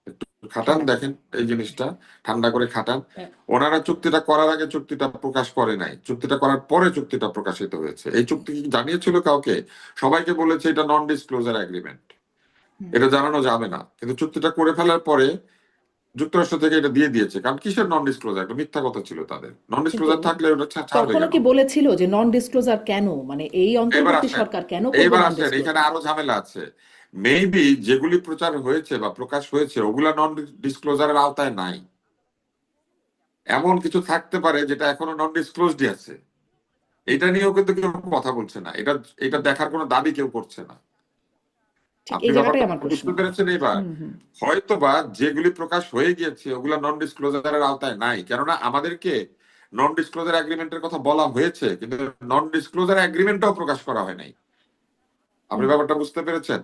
একটু খাটান, ঠান্ডা। দেখেন এই জিনিসটা ঠান্ডা করে খাটান। হ্যাঁ। ওনারা চুক্তিটা করার আগে চুক্তিটা প্রকাশ করে নাই, চুক্তিটা করার পরে চুক্তিটা প্রকাশিত হয়েছে। এই চুক্তি কি জানিয়েছিল কাউকে? সবাইকে বলেছে এটা নন ডিসক্লোজার এগ্রিমেন্ট, এটা জানানো যাবে না। কিন্তু চুক্তিটা করে ফেলার পরে যুক্তরাষ্ট্র থেকে এটা দিয়ে দিয়েছে, কারণ কিসের নন ডিসক্লোজার, একটা মিথ্যা কথা ছিল তাদের। নন কিন্তু ডিসক্লোজার থাকলে ওটা ছাড়বে তখনও কেন? কি বলেছিল যে নন ডিসক্লোজার কেন, মানে এই এবার অন্তর্বর্তী আসেন, সরকার কেন করবে এবার নন আসেন, এখানে ডিসক্লোজার? আরো ঝামেলা আছে। মেবি যেগুলি প্রচার হয়েছে বা প্রকাশ হয়েছে ওগুলা নন ডিসক্লোজারের আওতায় নাই, এমন কিছু থাকতে পারে যেটা এখনো নন ডিসক্লোজডই আছে। এটা নিয়েও কিন্তু কেউ কথা বলছে না, এটা এটা দেখার কোনো দাবি কেউ করছে না। ঠিক আপনি এই জায়গাটাই ব্যাপারটা আমার প্রশ্ন। বুঝতে পেরেছেন এবার? হুম হুম হয়তোবা যেগুলি প্রকাশ হয়ে গিয়েছে ওগুলা নন ডিসক্লোজারের আওতায় নাই, কেননা আমাদেরকে নন ডিসক্লোজার এগ্রিমেন্টের কথা বলা হয়েছে, কিন্তু নন ডিসক্লোজার এগ্রিমেন্টটাও প্রকাশ করা হয় নাই। আপনি হুম ব্যাপারটা বুঝতে পেরেছেন?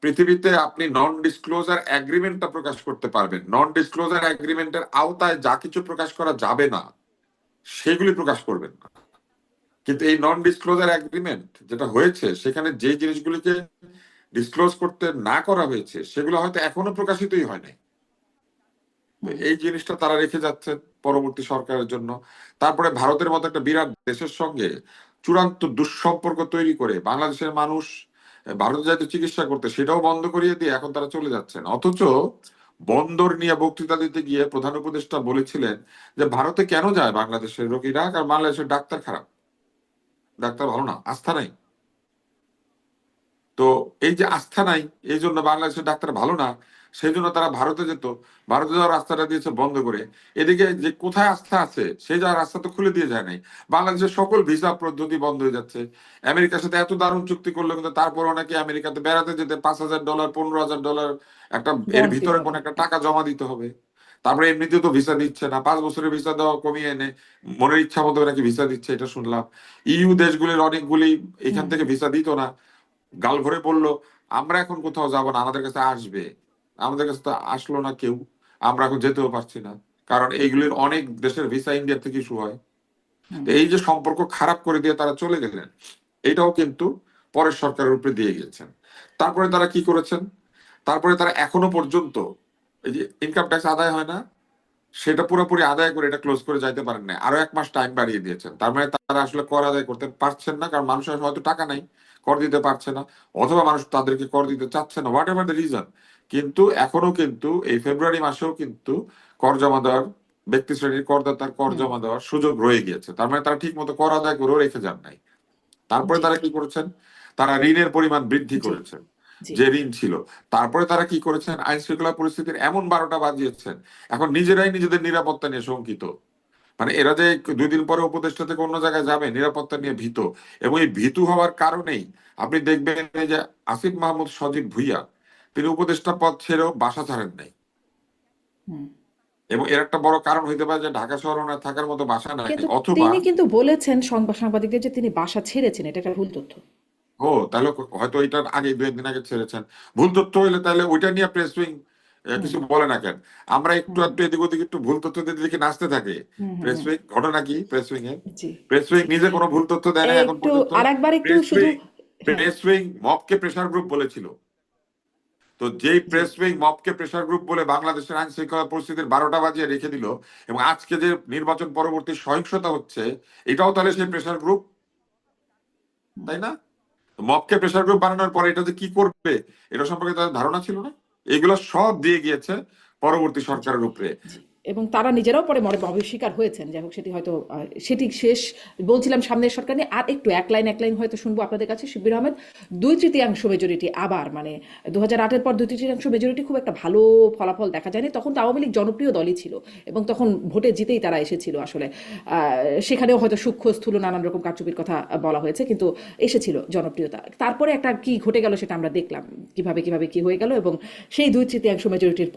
পৃথিবীতে আপনি নন ডিসক্লোজার এগ্রিমেন্টটা প্রকাশ করতে পারবেন, নন ডিসক্লোজার এগ্রিমেন্টের আওতায় যা কিছু প্রকাশ করা যাবে না সেগুলি প্রকাশ করবেন না। কিন্তু এই নন ডিসক্লোজার এগ্রিমেন্ট যেটা হয়েছে সেখানে যে জিনিসগুলিকে ডিসক্লোজ করতে না করা হয়েছে সেগুলো হয়তো এখনো প্রকাশিতই হয় নাই। তো হুম এই জিনিসটা তারা রেখে যাচ্ছেন পরবর্তী সরকারের জন্য। তারপরে ভারতের মতো একটা বিরাট দেশের সঙ্গে চূড়ান্ত দুঃসম্পর্ক তৈরি করে বাংলাদেশের মানুষ ভারতে যাইতে চিকিৎসা করতে সেটাও বন্ধ করিয়ে দিয়ে এখন তারা চলে যাচ্ছেন। অথচ বন্দর নিয়ে বক্তৃতা দিতে গিয়ে প্রধান উপদেষ্টা বলেছিলেন যে ভারতে কেন যায় বাংলাদেশের রোগীরা, কারণ বাংলাদেশের ডাক্তার খারাপ, ডাক্তার ভালো না, আস্থা নাই। তো এই যে আস্থা নাই, এই জন্য বাংলাদেশের ডাক্তার ভালো না, সেই জন্য তারা ভারতে যেত, ভারতে যাওয়ার রাস্তাটা দিয়েছে বন্ধ করে। এদিকে যে কোথায় আস্থা আছে সেই যাওয়ার রাস্তা তো খুলে দিয়ে যায় নাই। বাংলাদেশের সকল ভিসা পদ্ধতি বন্ধ হয়ে যাচ্ছে। আমেরিকার সাথে এত দারুণ চুক্তি করলো, কিন্তু তারপরও নাকি আমেরিকাতে বেড়াতে যেতে $5,000 $15,000 একটা এর বন্ড দিতে ভিতরে কোন হবে। একটা টাকা জমা দিতে হবে। তারপরে এমনিতে তো ভিসা দিচ্ছে না, 5 বছরের ভিসা দেওয়া কমিয়ে এনে মনের ইচ্ছা মতো নাকি ভিসা দিচ্ছে, এটা শুনলাম। ইইউ দেশগুলির অনেকগুলি এখান হুম থেকে ভিসা দিত না, গাল ভরে বললো আমরা এখন কোথাও যাব না, আমাদের কাছে আসবে। আমাদের কাছে তো আসলো না কেউ, আমরা এখন যেতেও পারছি না, কারণ এইগুলির অনেক দেশের ভিসা ইন্ডিয়া থেকে ইস্যু হয়। হুম তো এই যে সম্পর্ক খারাপ করে দিয়ে তারা চলে গেলেন, এটাও কিন্তু পরের সরকারের উপরে দিয়ে গেছেন। তারপরে তারা কি করেছেন, তারপরে তারা এখনো পর্যন্ত এই যে ইনকাম ট্যাক্স আদায় হয় না সেটা পুরোপুরি আদায় করে এটা ক্লোজ করে যাইতে পারেন না, আরো 1 মাস টাইম বাড়িয়ে দিয়েছেন। তার মানে তারা আসলে কর আদায় করতে পারছেন না, কারণ মানুষের হয়তো টাকা নাই, কর দিতে পারছে না, অথবা মানুষ তাদেরকে কর দিতে চাচ্ছে না, হোয়াট এভার দ্য রিজন। কিন্তু এখনো কিন্তু এই ফেব্রুয়ারি মাসেও কিন্তু কর জমা দেওয়ার, ব্যক্তি শ্রেণীর করদাতার কর হুম জমা দেওয়ার সুযোগ রয়ে গিয়েছে। তার মানে তারা ঠিক মতো কর আদায় করেও রেখে যান নাই। তারপরে জি তারা কি করেছেন, তারা ঋণের পরিমাণ বৃদ্ধি জি করেছেন, জি যে ঋণ ছিল। তারপরে তারা কি করেছেন, আইন শৃঙ্খলা পরিস্থিতির এমন 12টা বাজিয়েছেন, এখন নিজেরাই নিজেদের নিরাপত্তা নিয়ে শঙ্কিত। মানে এরা যে 2 দিন পরে উপদেষ্টা থেকে অন্য জায়গায় যাবে নিরাপত্তা নিয়ে ভীত। এবং এই ভীতু হওয়ার কারণেই আপনি দেখবেন এই যে আসিফ মাহমুদ সজীব ভুইয়া, তিনি উপদেষ্টা পদ ছেড়েও বাসা ছাড়েন নাই। হুম এবং এর একটা বড় কারণ হইতে পারে যে ঢাকা শহরে ওনার থাকার মতো বাসা নাই, কিন্তু অথবা তিনি কিন্তু বলেছেন সাংবাদিকদের যে তিনি বাসা ছেড়েছেন, এটা একটা ভুল তথ্য। ও তাহলে হয়তো এটার আগে 2 দিন আগে ছেড়েছেন। ভুল তথ্য হইলে তাহলে ওইটা নিয়ে প্রেস উইং হুম কিছু বলে না কেন? আমরা একটু হুম একটু এদিক ওদিক একটু ভুল তথ্য দিতে দেখি নাচতে থাকে। প্রেস হুম উইং ঘটনা কি প্রেস উইং এর? জি প্রেস উইং জি নিজে কোনো ভুল তথ্য দেয় না এখন একটু পর্যন্ত। আরেকবার একটু প্রেস শুধু, উইং হ্যাঁ প্রেস উইং মবকে প্রেসার গ্রুপ বলেছিল। তো যেই জি প্রেস উইং মবকে প্রেসার গ্রুপ বলে বাংলাদেশের আইন শৃঙ্খলা পরিস্থিতির 12টা বাজিয়ে রেখে দিল, এবং আজকে যে নির্বাচন পরবর্তী সহিংসতা হচ্ছে এটাও তাহলে সেই প্রেসার গ্রুপ, তাই না? মবকে প্রেসার গ্রুপ বানানোর পরে এটা যে কি করবে এটা সম্পর্কে তাদের ধারণা ছিল না। এগুলো সব দিয়ে গিয়েছে পরবর্তী জি সরকারের উপরে। জি এবং তারা নিজেরাও পরে মবে স্বীকার হয়েছেন। যাই হোক, সেটি হয়তো সেটি শেষ। বলছিলাম সামনের সরকার নিয়ে আর একটু এক লাইন হয়তো শুনবো আপনাদের কাছে। শিবির আহমেদ, 2/3 মেজরিটি আবার, মানে 2008-এর পর 2/3 মেজরিটি খুব একটা ভালো ফলাফল দেখা যায়নি। তখন তো আওয়ামী লীগ জনপ্রিয় দলই ছিল এবং তখন ভোটে জিতেই তারা এসেছিল আসলে। সেখানেও হয়তো সূক্ষ্ম স্থূল নানান রকম কারচুপির কথা বলা হয়েছে, কিন্তু এসেছিল জনপ্রিয়তা। তারপরে একটা কি ঘটে গেল সেটা আমরা দেখলাম, কিভাবে কি হয়ে গেল, এবং সেই 2/3 মেজরিটির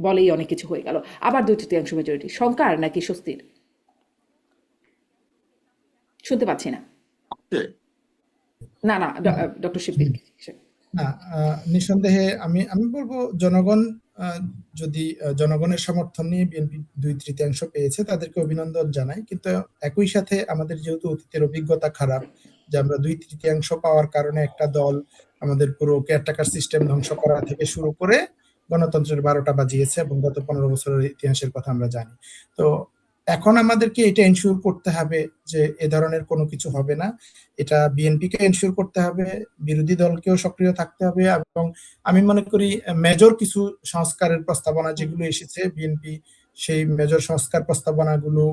বলেই অনেক কিছু হয়ে গেল। আবার 2/3 মেজরিটি শঙ্কার নাকি স্বস্তির? শুনতে পাচ্ছি না। কে? না না, না, ডক্টর জি, শিববির। না, নিঃসন্দেহে আমি আমি বলবো জনগণ, আহ, যদি জনগণের সমর্থন নিয়ে বিএনপি 2/3 পেয়েছে তাদেরকে অভিনন্দন জানাই, কিন্তু একই সাথে আমাদের যেহেতু অতীতের অভিজ্ঞতা খারাপ, যে আমরা 2/3 পাওয়ার কারণে একটা দল আমাদের পুরো কেয়ারটেকার সিস্টেম ধ্বংস করা থেকে শুরু করে গণতন্ত্রের 12টা বাজিয়েছে, এবং গত 15 বছরের ইতিহাসের কথা আমরা জানি। তো এখন আমাদেরকে এটা এনশিওর করতে হবে যে এ ধরনের কোনো কিছু হবে না। এটা বিএনপিকে এনশিওর করতে হবে, বিরোধী দলকেও সক্রিয় থাকতে হবে, এবং আমি মনে করি মেজর কিছু সংস্কারের প্রস্তাবনা যেগুলো এসেছে বিএনপি সেই মেজর সংস্কার প্রস্তাবনাগুলো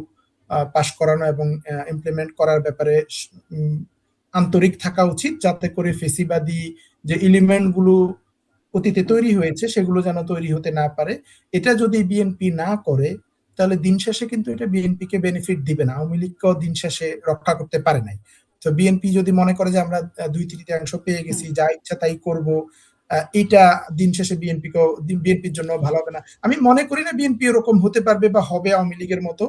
পাশ করানো এবং ইমপ্লিমেন্ট করার ব্যাপারে উম, আন্তরিক থাকা উচিত, যাতে করে ফেসিবাদী যে এলিমেন্ট গুলো অতীতে তৈরি হয়েছে সেগুলো যেন তৈরি হতে না পারে। এটা যদি বিএনপি না করে তাহলে দিন শেষে কিন্তু এটা বিএনপি কে বেনিফিট দিবে না, আওয়ামী লীগকেও দিন শেষে রক্ষা করতে পারে নাই। তো বিএনপি যদি মনে করে যে আমরা 2/3 পেয়ে গেছি, যা ইচ্ছা তাই করব, এটা দিন শেষে বিএনপির জন্য ভালো হবে না। আমি মনে করি না বিএনপি এরকম হতে পারবে বা হবে আওয়ামী লীগের মতো।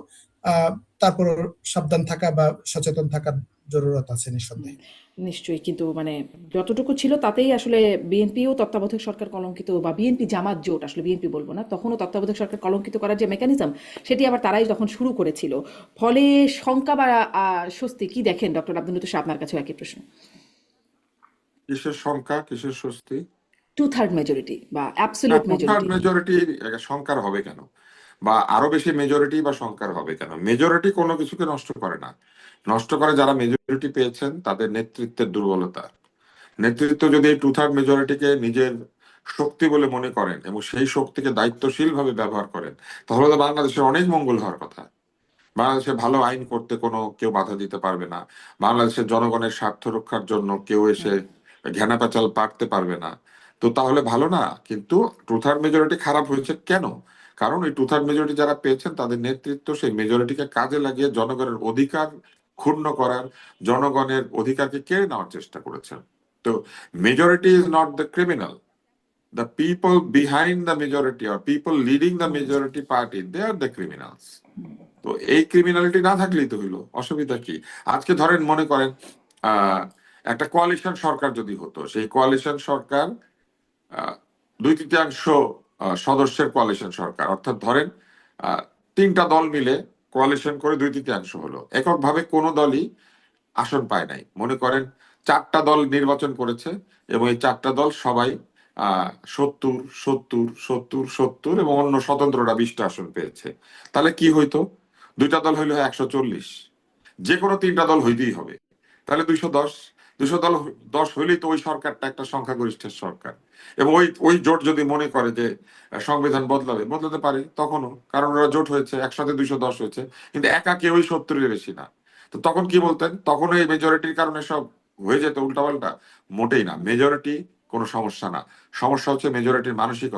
তারপর সাবধান থাকা বা সচেতন থাকার জরুরত আছে নিঃসন্দেহে। নিশ্চয়ই, কিন্তু মানে যতটুকু ছিল তাতেই আসলে বিএনপিও তত্ত্বাবধায়ক সরকার কলঙ্কিত, বা বিএনপি জামাত জোট, আসলে বিএনপি বলবো না, তখনও তত্ত্বাবধায়ক সরকার কলঙ্কিত করার যে মেকানিজম সেটি আবার তারাই তখন শুরু করেছিল। ফলে শঙ্কা বা স্বস্তি কি দেখেন ডক্টর আব্দুল লতিফ সাহেব? আপনার কাছেও একই প্রশ্ন। কিসের সংখ্যা, কিসের স্বস্তি? 2/3 মেজরিটি বা না, absolute two third majority. Majority সংখ্যার হবে কেন, বা আরো বেশি মেজরিটি বা সংখ্যার হবে কেন? মেজরিটি কোনো কিছুকে নষ্ট করে না। নষ্ট করে যারা মেজরিটি পেয়েছেন তাদের নেতৃত্বের দুর্বলতা। নেতৃত্ব যদি এই 2/3 মেজরিটিকে নিজের শক্তি বলে মনে করেন এবং সেই শক্তিকে দায়িত্বশীল ভাবে ব্যবহার করেন, তাহলে তো বাংলাদেশের অনেক মঙ্গল হওয়ার কথা। বাংলাদেশে ভালো আইন করতে কোনো কেউ বাধা দিতে পারবে না। বাংলাদেশের জনগণের স্বার্থ রক্ষার জন্য কেউ এসে ঘেনা পেঁচাল পাকতে পারবে না। তো তাহলে ভালো না? কিন্তু 2/3 মেজরিটি খারাপ হয়েছে কেন? কারণ এই 2/3 মেজরিটি যারা পেয়েছেন তাদের নেতৃত্ব সেই মেজরিটিকে কাজে লাগিয়ে জনগণের অধিকার ক্ষুণ্ণ করার, জনগণের অধিকারকে কেড়ে নেওয়ার চেষ্টা করেছেন। তো majority is not the criminal, the people behind the majority or people leading the majority party, they are the criminals. তো এই ক্রিমিনালিটি না থাকলেই তো হইলো, অসুবিধা কি? আজকে ধরেন মনে করেন আহ একটা কোয়ালিশন সরকার যদি হতো, সেই কোয়ালিশন সরকার 2/3 সদস্যের কোয়ালিশন সরকার, অর্থাৎ ধরেন আহ 3টা দল মিলে কোয়ালিশন করে 2/3 হলো, এককভাবে কোনো দলই আসন পায় নাই। মনে করেন 4টা দল নির্বাচন করেছে এবং এই 4টা দল সবাই 70, 70, 70, 70 এবং অন্য স্বতন্ত্ররা 20টা আসন পেয়েছে। তাহলে কি হইতো? 2টা দল হইলো 140, যে কোনো 3টা দল হইতেই হবে, তাহলে 210। 210 হইলেই তো ওই সরকারটা একটা সংখ্যাগরিষ্ঠের সরকার। এবং ওই ওই জোট যদি মনে করে যে সংবিধান বদলাতে পারে তখনও, কারণ ওরা জোট হয়েছে, একসাথে 210 হয়েছে, কিন্তু একা কেউই 70-এর বেশি না। তো তখন কি বলতেন? তখন এই মেজরিটির কারণে সব হয়ে যেত উল্টাপাল্টা? মোটেই না। মেজরিটি কোনো সমস্যা না, সমস্যা হচ্ছে মেজরিটির মানসিকতা।